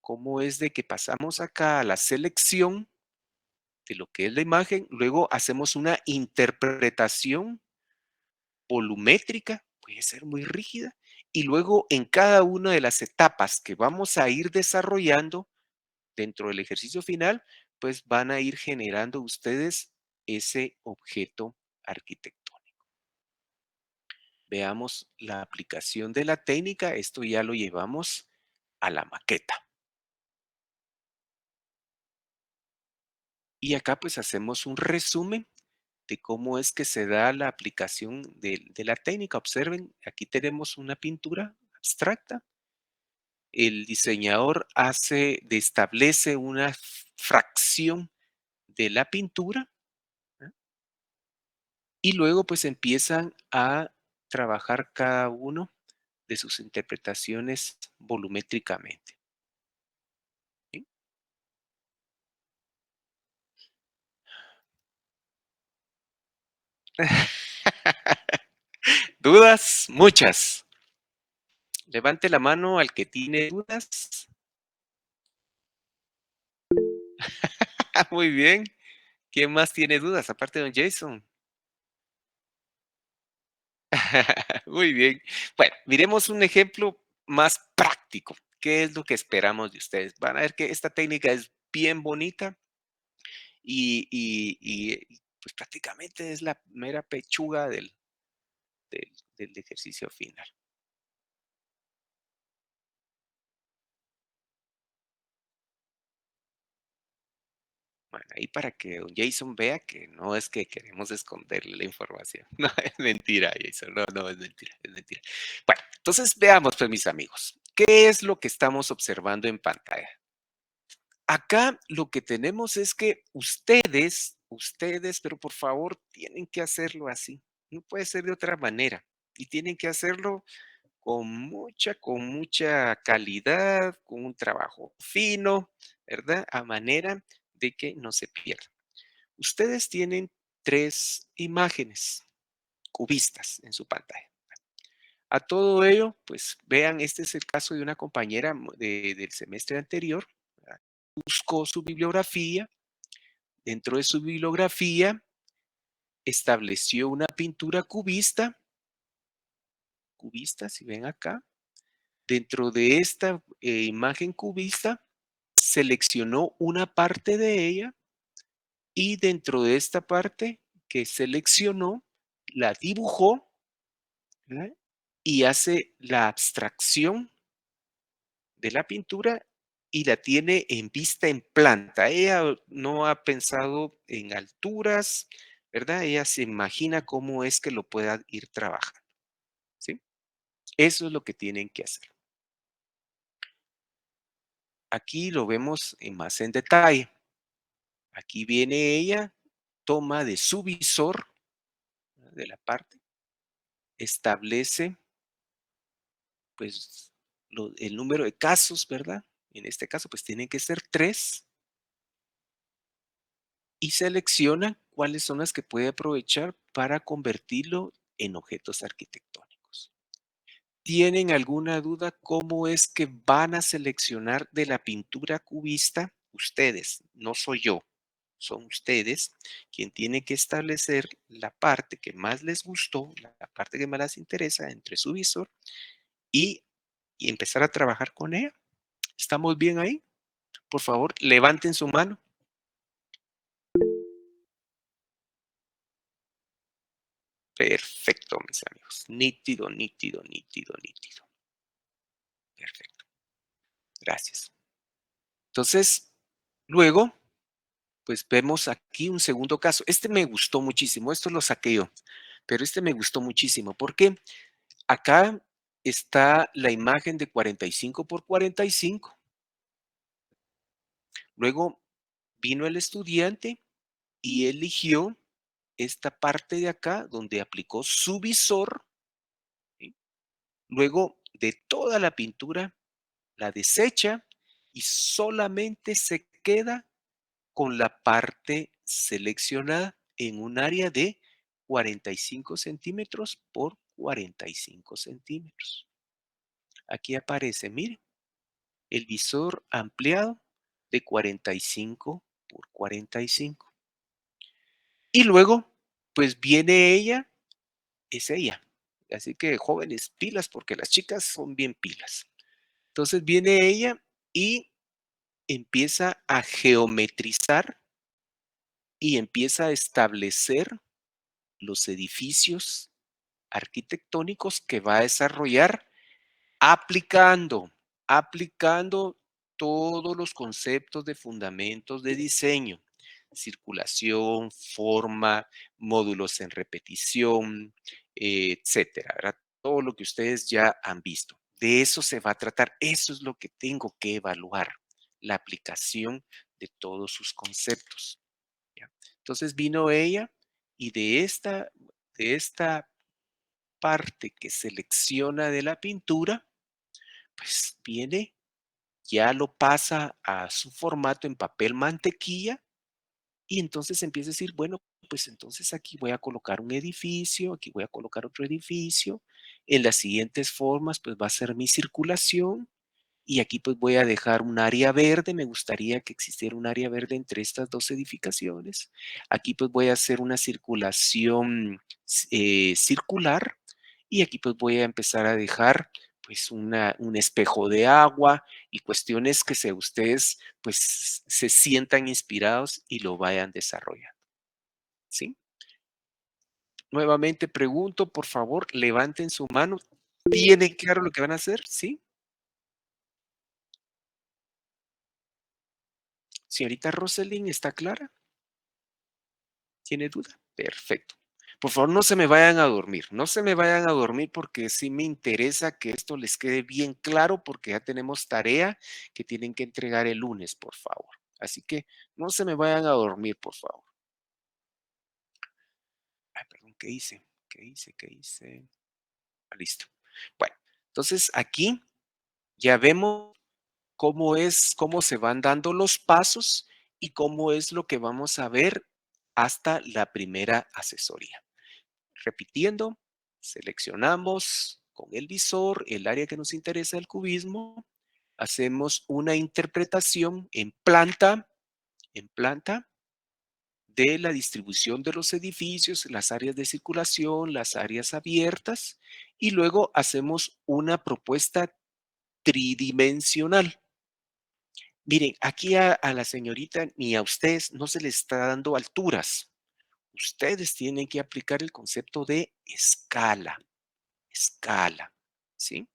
cómo es de que pasamos acá a la selección de lo que es la imagen, luego hacemos una interpretación volumétrica, puede ser muy rígida, y luego en cada una de las etapas que vamos a ir desarrollando dentro del ejercicio final, pues van a ir generando ustedes ese objeto arquitectónico. Veamos la aplicación de la técnica. Esto ya lo llevamos a la maqueta. Y acá pues hacemos un resumen de cómo es que se da la aplicación de la técnica. Observen, aquí tenemos una pintura abstracta. El diseñador establece una fracción de la pintura, ¿ah? Y luego pues empiezan a trabajar cada uno de sus interpretaciones volumétricamente, ¿sí? ¿Dudas? Muchas. Levante la mano al que tiene dudas. Muy bien. ¿Quién más tiene dudas aparte de don Jason? Muy bien. Bueno, miremos un ejemplo más práctico. ¿Qué es lo que esperamos de ustedes? Van a ver que esta técnica es bien bonita pues prácticamente es la mera pechuga del ejercicio final. Bueno, ahí para que don Jason vea que no es que queremos esconderle la información. No, es mentira, Jason. No, no, es mentira, es mentira. Bueno, entonces veamos, pues, mis amigos, ¿qué es lo que estamos observando en pantalla? Acá lo que tenemos es que ustedes, pero por favor tienen que hacerlo así. No puede ser de otra manera. Y tienen que hacerlo con mucha calidad, con un trabajo fino, ¿verdad? A manera de que no se pierda. Ustedes tienen 3 imágenes cubistas en su pantalla. A todo ello, pues vean, este es el caso de una compañera del semestre anterior. ¿Verdad? Buscó su bibliografía. Dentro de su bibliografía estableció una pintura cubista, si ven acá. Dentro de esta imagen cubista, seleccionó una parte de ella y dentro de esta parte que seleccionó, la dibujó, ¿verdad? Y hace la abstracción de la pintura y la tiene en vista en planta. Ella no ha pensado en alturas, ¿verdad? Ella se imagina cómo es que lo pueda ir trabajando, ¿sí? Eso es lo que tienen que hacer. Aquí lo vemos más en detalle. Aquí viene ella, toma de su visor, ¿verdad? De la parte, establece pues el número de casos, ¿verdad? En este caso pues tienen que ser 3 y selecciona cuáles son las que puede aprovechar para convertirlo en objetos arquitectónicos. ¿Tienen alguna duda cómo es que van a seleccionar de la pintura cubista? Ustedes, no soy yo, son ustedes quien tiene que establecer la parte que más les gustó, la parte que más les interesa entre su visor y, y empezar a trabajar con ella. ¿Estamos bien ahí? Por favor, levanten su mano. Perfecto, mis amigos. Nítido, nítido, nítido, nítido. Perfecto. Gracias. Entonces, luego, pues vemos aquí un segundo caso. Este me gustó muchísimo. Esto lo saqué yo, pero este me gustó muchísimo porque acá está la imagen de 45 por 45. Luego vino el estudiante y eligió esta parte de acá donde aplicó su visor, ¿sí? Luego de toda la pintura la desecha y solamente se queda con la parte seleccionada en un área de 45 centímetros por 45 centímetros. Aquí aparece, mire, el visor ampliado de 45 por 45. Y luego, pues viene ella, es ella. Así que jóvenes, pilas, porque las chicas son bien pilas. Entonces viene ella y empieza a geometrizar y empieza a establecer los edificios arquitectónicos que va a desarrollar aplicando, aplicando todos los conceptos de fundamentos de diseño, circulación, forma, módulos en repetición, etcétera, ¿verdad? Todo lo que ustedes ya han visto. De eso se va a tratar. Eso es lo que tengo que evaluar, la aplicación de todos sus conceptos. ¿Ya? Entonces vino ella y de esta parte que selecciona de la pintura, pues viene, ya lo pasa a su formato en papel mantequilla y entonces empieza a decir, bueno, pues entonces aquí voy a colocar un edificio, aquí voy a colocar otro edificio, en las siguientes formas pues va a ser mi circulación y aquí pues voy a dejar un área verde, me gustaría que existiera un área verde entre estas dos edificaciones. Aquí pues voy a hacer una circulación circular y aquí pues voy a empezar a dejar pues un espejo de agua y cuestiones que ustedes pues se sientan inspirados y lo vayan desarrollando. ¿Sí? Nuevamente pregunto, por favor, levanten su mano. ¿Tienen claro lo que van a hacer? ¿Sí? Señorita Rosalind, ¿está clara? ¿Tiene duda? Perfecto. Por favor, no se me vayan a dormir, no se me vayan a dormir porque sí me interesa que esto les quede bien claro porque ya tenemos tarea que tienen que entregar el lunes, por favor. Así que no se me vayan a dormir, por favor. Ay, perdón, ¿qué hice? ¿Qué hice? ¿Qué hice? Ah, listo. Bueno, entonces aquí ya vemos cómo se van dando los pasos y cómo es lo que vamos a ver hasta la primera asesoría. Repitiendo, seleccionamos con el visor el área que nos interesa del cubismo, hacemos una interpretación en planta de la distribución de los edificios, las áreas de circulación, las áreas abiertas, y luego hacemos una propuesta tridimensional. Miren, aquí a la señorita ni a ustedes no se les está dando alturas. Ustedes tienen que aplicar el concepto de escala, ¿sí?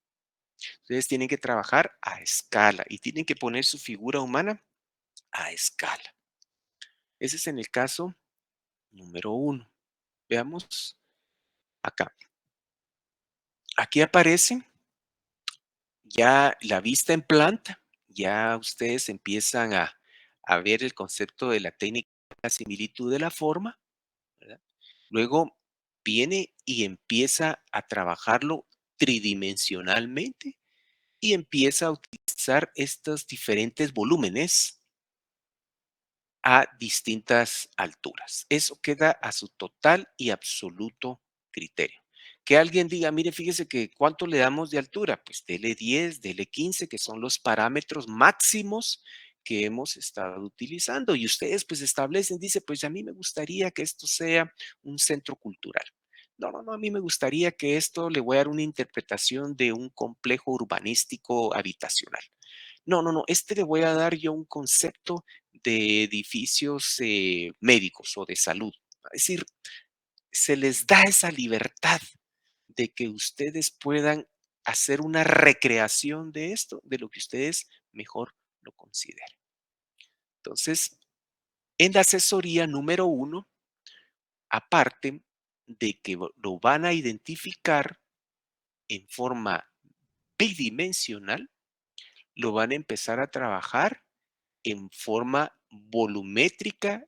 Ustedes tienen que trabajar a escala y tienen que poner su figura humana a escala. Ese es en el caso número 1. Veamos acá. Aquí aparece ya la vista en planta. Ya ustedes empiezan a ver el concepto de la técnica de la similitud de la forma, ¿verdad? Luego viene y empieza a trabajarlo tridimensionalmente y empieza a utilizar estos diferentes volúmenes a distintas alturas. Eso queda a su total y absoluto criterio. Que alguien diga, mire, fíjese que cuánto le damos de altura, pues dele 10, dele 15, que son los parámetros máximos que hemos estado utilizando. Y ustedes pues establecen, dice, pues a mí me gustaría que esto sea un centro cultural. No, no, no, a mí me gustaría que esto le voy a dar una interpretación de un complejo urbanístico habitacional. No, no, no, le voy a dar yo un concepto de edificios médicos o de salud. Es decir, se les da esa libertad de que ustedes puedan hacer una recreación de esto, de lo que ustedes mejor lo consideren. Entonces, en la asesoría número 1, aparte de que lo van a identificar en forma bidimensional, lo van a empezar a trabajar en forma volumétrica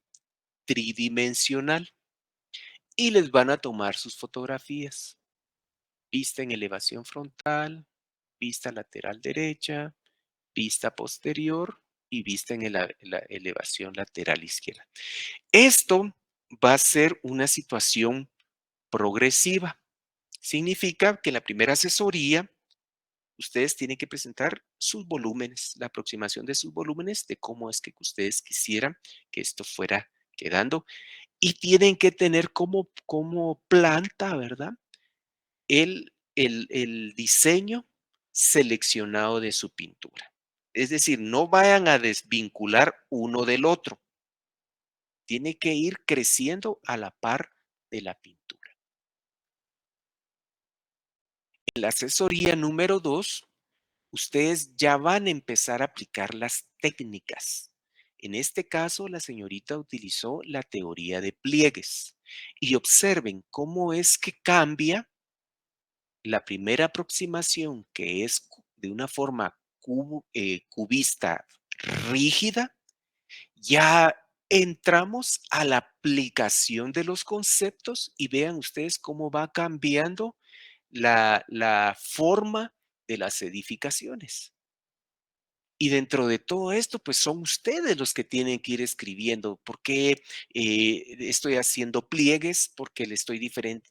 tridimensional y les van a tomar sus fotografías. Vista en elevación frontal, vista lateral derecha, vista posterior y vista en la elevación lateral izquierda. Esto va a ser una situación progresiva. Significa que en la primera asesoría ustedes tienen que presentar sus volúmenes, la aproximación de sus volúmenes, de cómo es que ustedes quisieran que esto fuera quedando. Y tienen que tener como planta, ¿verdad? El diseño seleccionado de su pintura. Es decir, no vayan a desvincular uno del otro. Tiene que ir creciendo a la par de la pintura. En la asesoría número 2, ustedes ya van a empezar a aplicar las técnicas. En este caso, la señorita utilizó la teoría de pliegues. Y observen cómo es que cambia la primera aproximación, que es de una forma cubista rígida. Ya entramos a la aplicación de los conceptos y vean ustedes cómo va cambiando la forma de las edificaciones. Y dentro de todo esto, pues son ustedes los que tienen que ir escribiendo. ¿Por qué estoy haciendo pliegues? Porque le estoy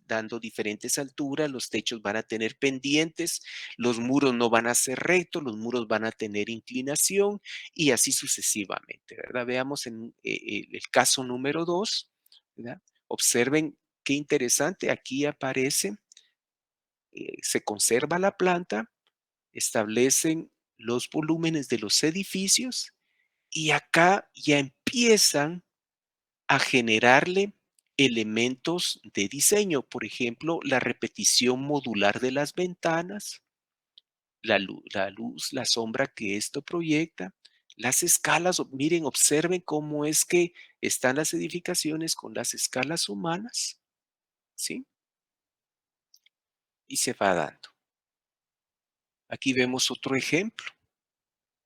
dando diferentes alturas, los techos van a tener pendientes, los muros no van a ser rectos, los muros van a tener inclinación y así sucesivamente, ¿verdad? Veamos en el caso número 2, ¿verdad? Observen qué interesante, aquí aparece, se conserva la planta, establecen los volúmenes de los edificios y acá ya empiezan a generarle elementos de diseño, por ejemplo, la repetición modular de las ventanas, la sombra que esto proyecta, las escalas, miren, observen cómo es que están las edificaciones con las escalas humanas, ¿sí? Y se va dando. Aquí vemos otro ejemplo.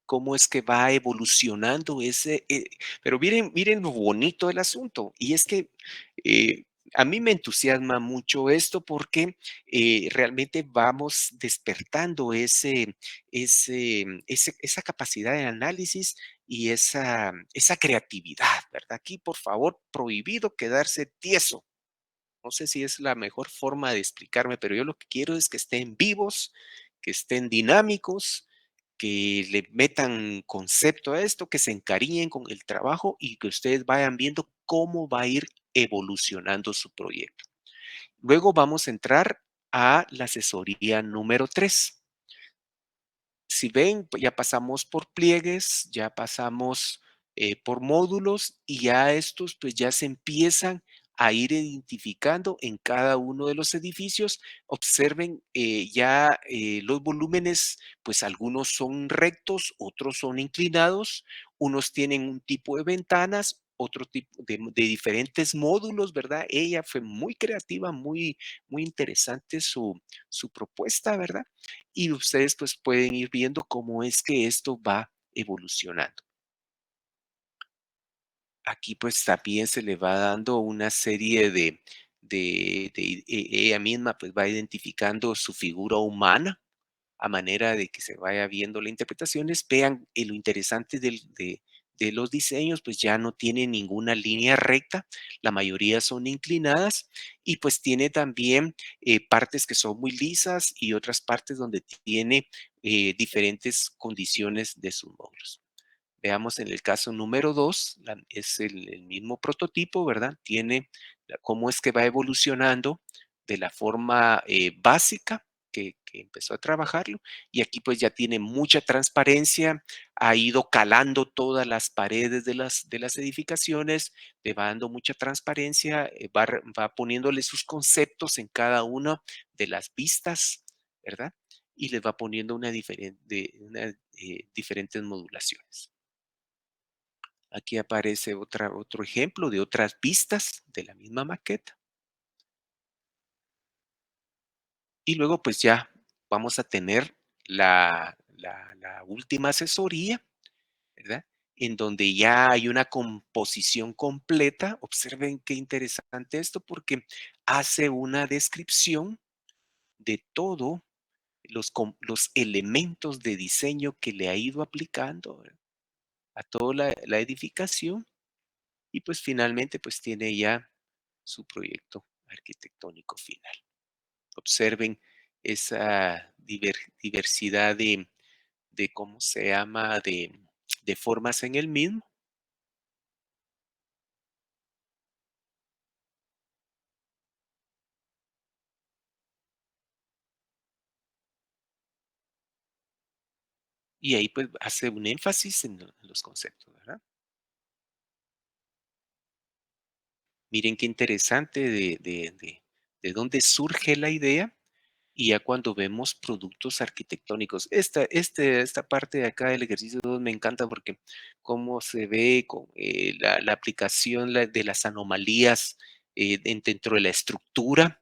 Cómo es que va evolucionando ese, pero miren lo bonito del asunto, y es que a mí me entusiasma mucho esto porque realmente vamos despertando esa capacidad de análisis y esa creatividad, ¿verdad? Aquí, por favor, prohibido quedarse tieso. No sé si es la mejor forma de explicarme, pero yo lo que quiero es que estén vivos, que estén dinámicos, que le metan concepto a esto, que se encariñen con el trabajo y que ustedes vayan viendo cómo va a ir evolucionando su proyecto. Luego vamos a entrar a la asesoría número 3. Si ven, pues ya pasamos por pliegues, ya pasamos por módulos y ya estos pues ya se empiezan a ir identificando en cada uno de los edificios. Observen ya los volúmenes, pues algunos son rectos, otros son inclinados, unos tienen un tipo de ventanas, otro tipo de diferentes módulos, ¿verdad? Ella fue muy creativa, muy interesante su propuesta, ¿verdad? Y ustedes pues pueden ir viendo cómo es que esto va evolucionando. Aquí pues también se le va dando una serie ella misma pues va identificando su figura humana a manera de que se vaya viendo las interpretaciones. Vean lo interesante de los diseños, pues ya no tiene ninguna línea recta, la mayoría son inclinadas y pues tiene también partes que son muy lisas y otras partes donde tiene diferentes condiciones de sus módulos. Veamos en el caso número 2, es el mismo prototipo, ¿verdad? Tiene cómo es que va evolucionando de la forma básica que empezó a trabajarlo y aquí pues ya tiene mucha transparencia, ha ido calando todas las paredes de las edificaciones, le va dando mucha transparencia, va poniéndole sus conceptos en cada una de las vistas, ¿verdad? Y les va poniendo diferentes modulaciones. Aquí aparece otro ejemplo de otras vistas de la misma maqueta. Y luego pues ya vamos a tener la última asesoría, ¿verdad? En donde ya hay una composición completa. Observen qué interesante esto porque hace una descripción de todo los elementos de diseño que le ha ido aplicando, ¿verdad? A toda la edificación y pues finalmente pues tiene ya su proyecto arquitectónico final. Observen esa diversidad de ¿cómo se llama? De formas en el mismo. Y ahí pues hace un énfasis en los conceptos, ¿verdad? Miren qué interesante de dónde surge la idea y ya cuando vemos productos arquitectónicos. Esta parte de acá del ejercicio 2 me encanta porque cómo se ve con, la aplicación de las anomalías dentro de la estructura,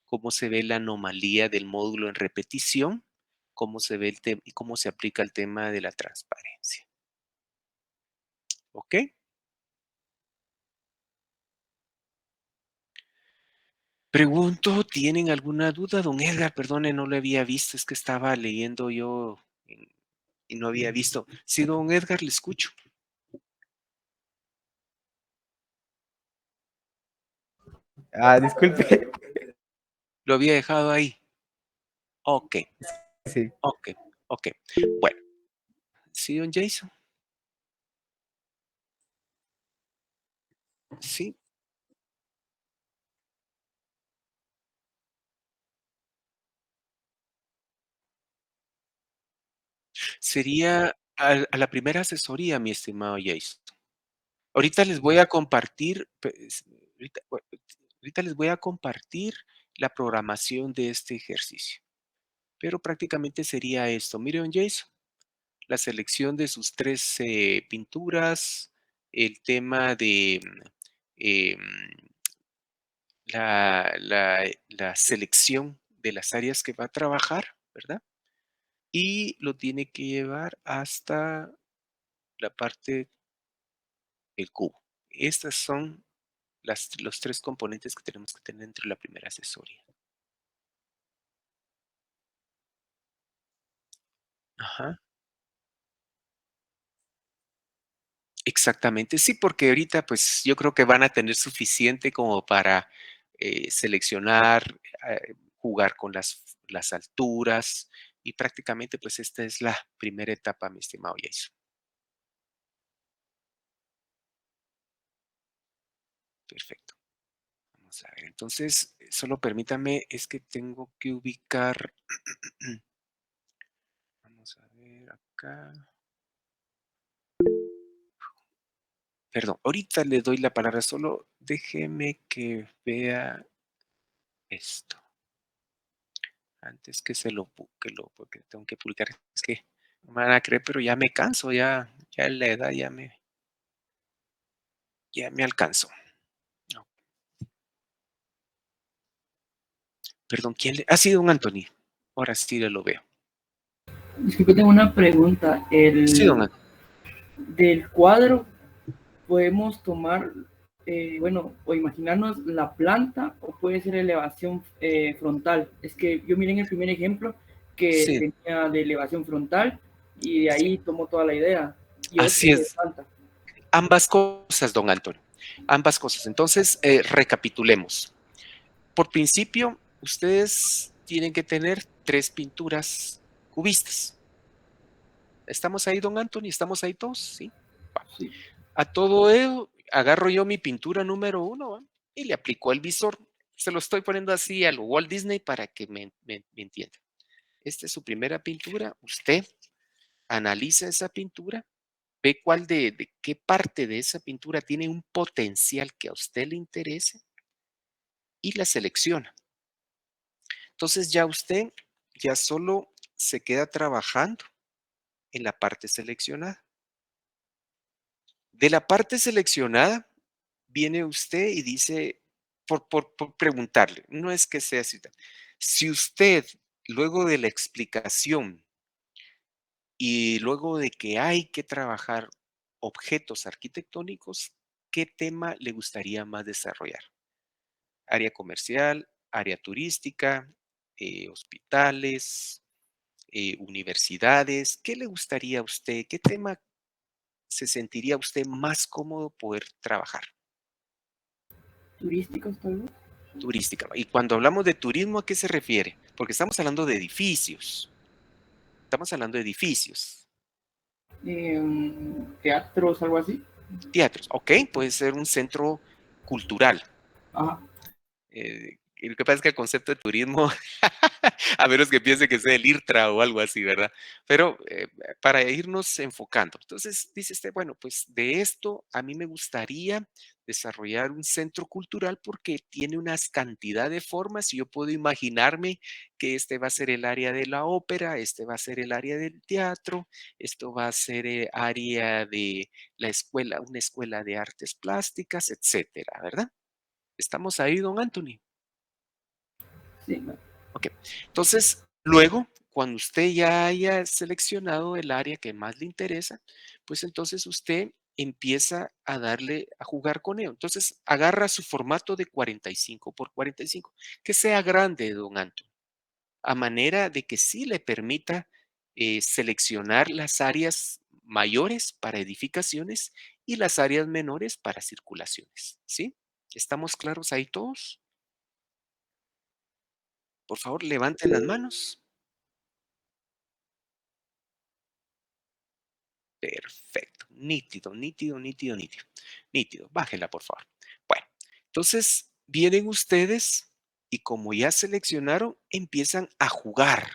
cómo se ve la anomalía del módulo en repetición, cómo se ve el tema y cómo se aplica el tema de la transparencia. ¿Ok? Pregunto, ¿tienen alguna duda? Don Edgar, perdone, no lo había visto, es que estaba leyendo yo y no había visto. Sí, don Edgar, le escucho. Disculpe. Lo había dejado ahí. Ok, Sí. ok, ok. Bueno, sí, don Jason. Sí, sería a la primera asesoría, mi estimado Jason. Ahorita les voy a compartir, ahorita les voy a compartir la programación de este ejercicio. Pero prácticamente sería esto. Mire, don Jason, la selección de sus 3 pinturas, el tema de em, la selección de las áreas que va a trabajar, ¿verdad? Y lo tiene que llevar hasta la parte del cubo. Estas son los 3 componentes que tenemos que tener dentro de la primera asesoría. Ajá. Exactamente, sí, porque ahorita pues yo creo que van a tener suficiente como para seleccionar, jugar con las alturas y prácticamente pues esta es la primera etapa, mi estimado Jason. Perfecto. Vamos a ver, entonces solo permítame, es que tengo que ubicar, vamos a ver acá. Perdón, ahorita le doy la palabra, solo déjeme que vea esto. Antes que porque tengo que publicar, es que no me van a creer, pero ya me canso, ya la edad ya me alcanzó. No, perdón, ¿quién le? Ha sido don Anthony. Ahora sí lo veo. Disculpe, tengo una pregunta. Sí, don Anthony. Del cuadro podemos tomar, bueno, o imaginarnos la planta o puede ser elevación frontal. Es que yo miré en el primer ejemplo que Sí, tenía de elevación frontal y de sí, ahí tomó toda la idea. Y otro así de es. planta. Ambas cosas, don Anthony. Ambas cosas. Entonces, recapitulemos. Por principio, ustedes tienen que tener 3 pinturas cubistas. ¿Estamos ahí, don Anthony? ¿Estamos ahí todos? Sí. Sí. A todo ello, agarro yo mi pintura número 1, ¿va? Y le aplico el visor. Se lo estoy poniendo así a lo Walt Disney para que me entienda. Esta es su primera pintura. Usted analiza esa pintura, ve cuál de qué parte de esa pintura tiene un potencial que a usted le interese y la selecciona. Entonces ya usted ya solo se queda trabajando en la parte seleccionada. De la parte seleccionada, viene usted y dice, por preguntarle, no es que sea así. Si usted, luego de la explicación y luego de que hay que trabajar objetos arquitectónicos, ¿qué tema le gustaría más desarrollar? Área comercial, área turística, hospitales, universidades. ¿Qué le gustaría a usted? ¿Qué tema se sentiría usted más cómodo poder trabajar? Turísticos, tal vez. Turística. Y cuando hablamos de turismo, ¿a qué se refiere? Porque estamos hablando de edificios. Estamos hablando de edificios. Teatros, algo así. Teatros, ok, puede ser un centro cultural. Ajá. Lo que pasa es que el concepto de turismo A menos que piense que sea el IRTRA o algo así, ¿verdad? Pero para irnos enfocando. Entonces dice usted, bueno, pues de esto a mí me gustaría desarrollar un centro cultural porque tiene una cantidad de formas y yo puedo imaginarme que este va a ser el área de la ópera, este va a ser el área del teatro, esto va a ser el área de la escuela, una escuela de artes plásticas, etcétera, ¿verdad? ¿Estamos ahí, don Anthony? Sí, no. Ok. Entonces, luego, cuando usted ya haya seleccionado el área que más le interesa, pues entonces usted empieza a darle a jugar con ello. Entonces, agarra su formato de 45 por 45, que sea grande, don Antonio, a manera de que sí le permita seleccionar las áreas mayores para edificaciones y las áreas menores para circulaciones. ¿Sí? ¿Estamos claros ahí todos? Por favor, levanten las manos. Perfecto. Nítido, nítido, nítido, nítido. Nítido. Bájenla, por favor. Bueno, entonces vienen ustedes y como ya seleccionaron, empiezan a jugar.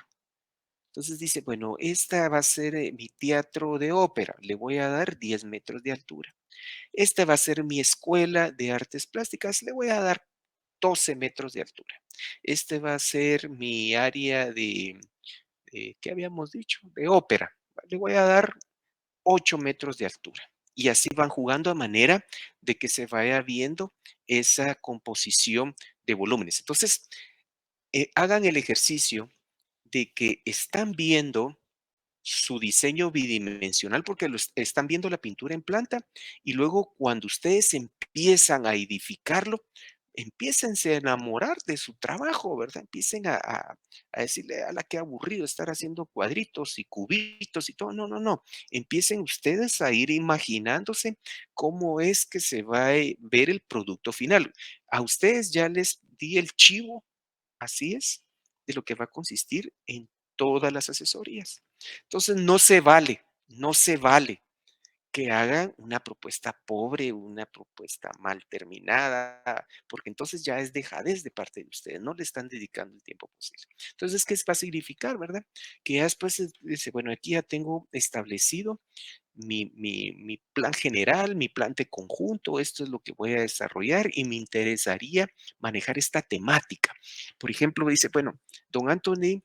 Entonces dice, bueno, esta va a ser mi teatro de ópera. Le voy a dar 10 metros de altura. Esta va a ser mi escuela de artes plásticas. Le voy a dar 12 metros de altura. Este va a ser mi área ¿qué habíamos dicho? De ópera. Le voy a dar 8 metros de altura. Y así van jugando a manera de que se vaya viendo esa composición de volúmenes. Entonces, hagan el ejercicio de que están viendo su diseño bidimensional porque están viendo la pintura en planta y luego cuando ustedes empiezan a edificarlo, empiécense a enamorar de su trabajo, ¿verdad? Empiecen a decirle a la que aburrido estar haciendo cuadritos y cubitos y todo. No, no, no. Empiecen ustedes a ir imaginándose cómo es que se va a ver el producto final. A ustedes ya les di el chivo, así es, de lo que va a consistir en todas las asesorías. Entonces, no se vale que hagan una propuesta pobre, una propuesta mal terminada, porque entonces ya es dejadez de parte de ustedes, no le están dedicando el tiempo posible. Entonces, ¿qué va a significar, verdad? Que ya después dice, bueno, aquí ya tengo establecido mi plan general, mi plan de conjunto, esto es lo que voy a desarrollar y me interesaría manejar esta temática. Por ejemplo, dice, bueno, don Anthony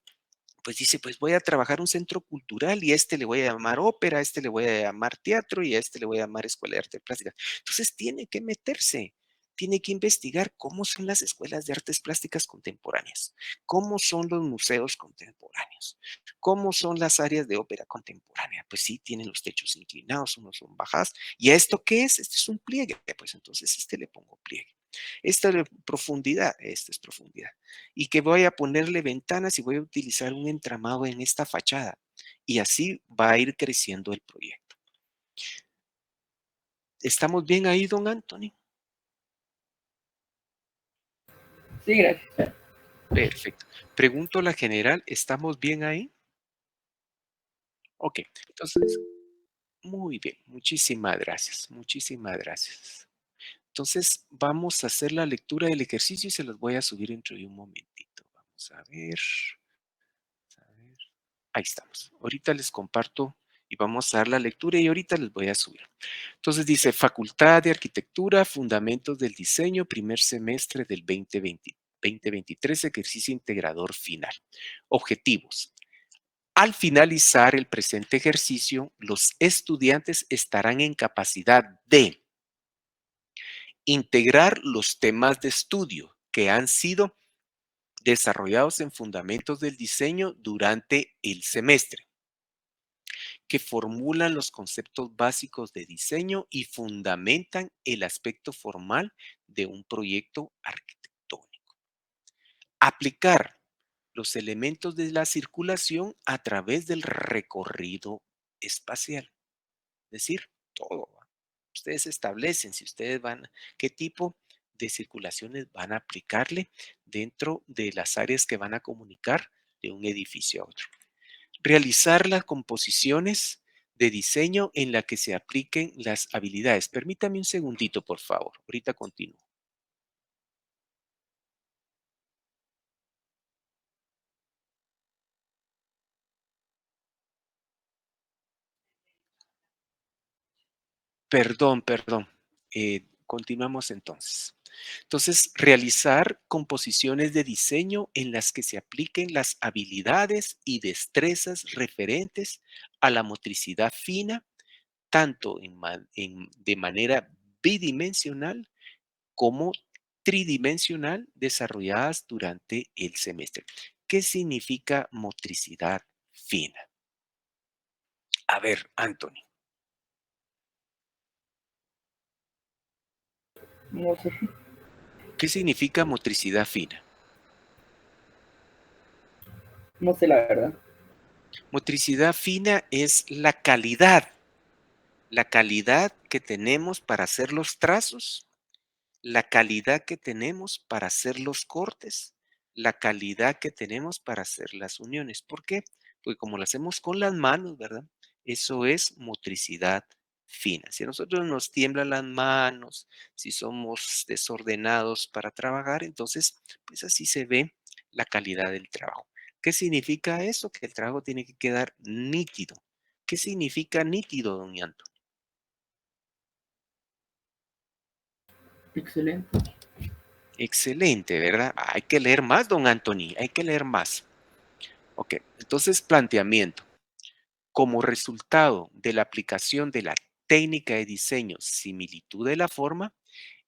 pues dice, pues voy a trabajar un centro cultural y a este le voy a llamar ópera, a este le voy a llamar teatro y a este le voy a llamar escuela de artes plásticas. Entonces tiene que meterse, tiene que investigar cómo son las escuelas de artes plásticas contemporáneas, cómo son los museos contemporáneos, cómo son las áreas de ópera contemporánea. Pues sí, tienen los techos inclinados, unos son bajados. ¿Y a esto qué es? Este es un pliegue. Pues entonces este le pongo pliegue. Esta es profundidad, esta es profundidad y que voy a ponerle ventanas y voy a utilizar un entramado en esta fachada. Y así va a ir creciendo el proyecto. ¿Estamos bien ahí, don Anthony? Sí, gracias. Perfecto. Pregunto a la general, ¿estamos bien ahí? Ok, entonces, muy bien. Muchísimas gracias. Muchísimas gracias. Entonces, vamos a hacer la lectura del ejercicio y se los voy a subir dentro de un momentito. Vamos a ver. A ver. Ahí estamos. Ahorita les comparto y vamos a dar la lectura y ahorita les voy a subir. Entonces dice, Facultad de Arquitectura, Fundamentos del Diseño, primer semestre del 2023, ejercicio integrador final. Objetivos. Al finalizar el presente ejercicio, los estudiantes estarán en capacidad de integrar los temas de estudio que han sido desarrollados en Fundamentos del Diseño durante el semestre, que formulan los conceptos básicos de diseño y fundamentan el aspecto formal de un proyecto arquitectónico. Aplicar los elementos de la circulación a través del recorrido espacial. Es decir, todo. Ustedes establecen si ustedes qué tipo de circulaciones van a aplicarle dentro de las áreas que van a comunicar de un edificio a otro. Realizar las composiciones de diseño en la que se apliquen las habilidades. Permítame un segundito, por favor. Ahorita continúo. Perdón. Continuamos entonces. Entonces, realizar composiciones de diseño en las que se apliquen las habilidades y destrezas referentes a la motricidad fina, tanto de manera bidimensional como tridimensional, desarrolladas durante el semestre. ¿Qué significa motricidad fina? A ver, Anthony. No sé, ¿Qué significa motricidad fina? no sé la verdad. Motricidad fina es la calidad que tenemos para hacer los trazos, la calidad que tenemos para hacer los cortes, la calidad que tenemos para hacer las uniones. ¿Por qué? Porque como lo hacemos con las manos, ¿verdad? Eso es motricidad fina. Si a nosotros nos tiemblan las manos, si somos desordenados para trabajar, entonces, pues así se ve la calidad del trabajo. ¿Qué significa eso? Que el trabajo tiene que quedar nítido. ¿Qué significa nítido, don Yanto? Excelente. Excelente, ¿verdad? Hay que leer más, don Anthony, hay que leer más. Ok, entonces planteamiento. Como resultado de la aplicación de la técnica de diseño similitud de la forma,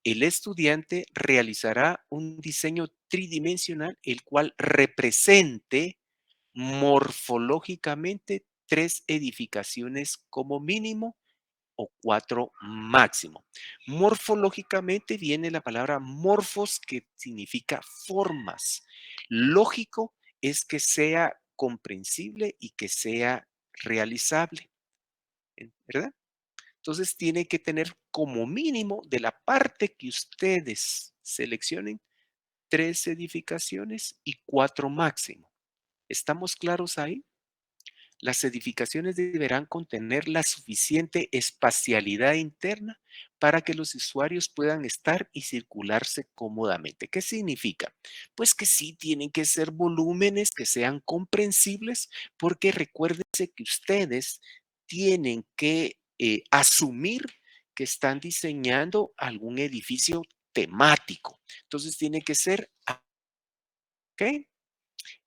el estudiante realizará un diseño tridimensional el cual represente morfológicamente 3 edificaciones como mínimo o 4 máximo. Morfológicamente viene la palabra morfos, que significa formas. Lógico es que sea comprensible y que sea realizable, ¿verdad? Entonces tiene que tener como mínimo de la parte que ustedes seleccionen 3 edificaciones y 4 máximo. ¿Estamos claros ahí? Las edificaciones deberán contener la suficiente espacialidad interna para que los usuarios puedan estar y circularse cómodamente. ¿Qué significa? Pues que sí tienen que ser volúmenes que sean comprensibles, porque recuérdense que ustedes tienen que asumir que están diseñando algún edificio temático. Entonces tiene que ser, ¿ok?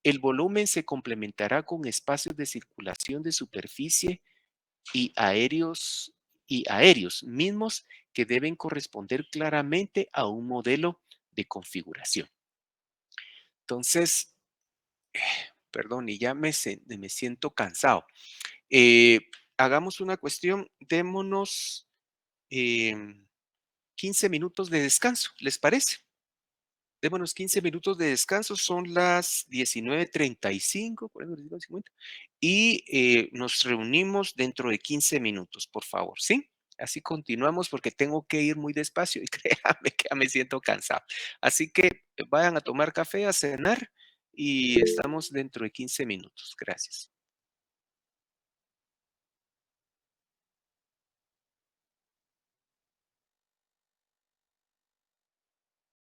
El volumen se complementará con espacios de circulación de superficie y aéreos mismos que deben corresponder claramente a un modelo de configuración. Entonces, perdón, y ya me siento cansado. Hagamos una cuestión, démonos 15 minutos de descanso, ¿les parece? Démonos 15 minutos de descanso, son las 19:35, por ahí, 19:50, y nos reunimos dentro de 15 minutos, por favor, ¿sí? Así continuamos porque tengo que ir muy despacio y créanme que ya me siento cansado. Así que vayan a tomar café, a cenar y estamos dentro de 15 minutos. Gracias.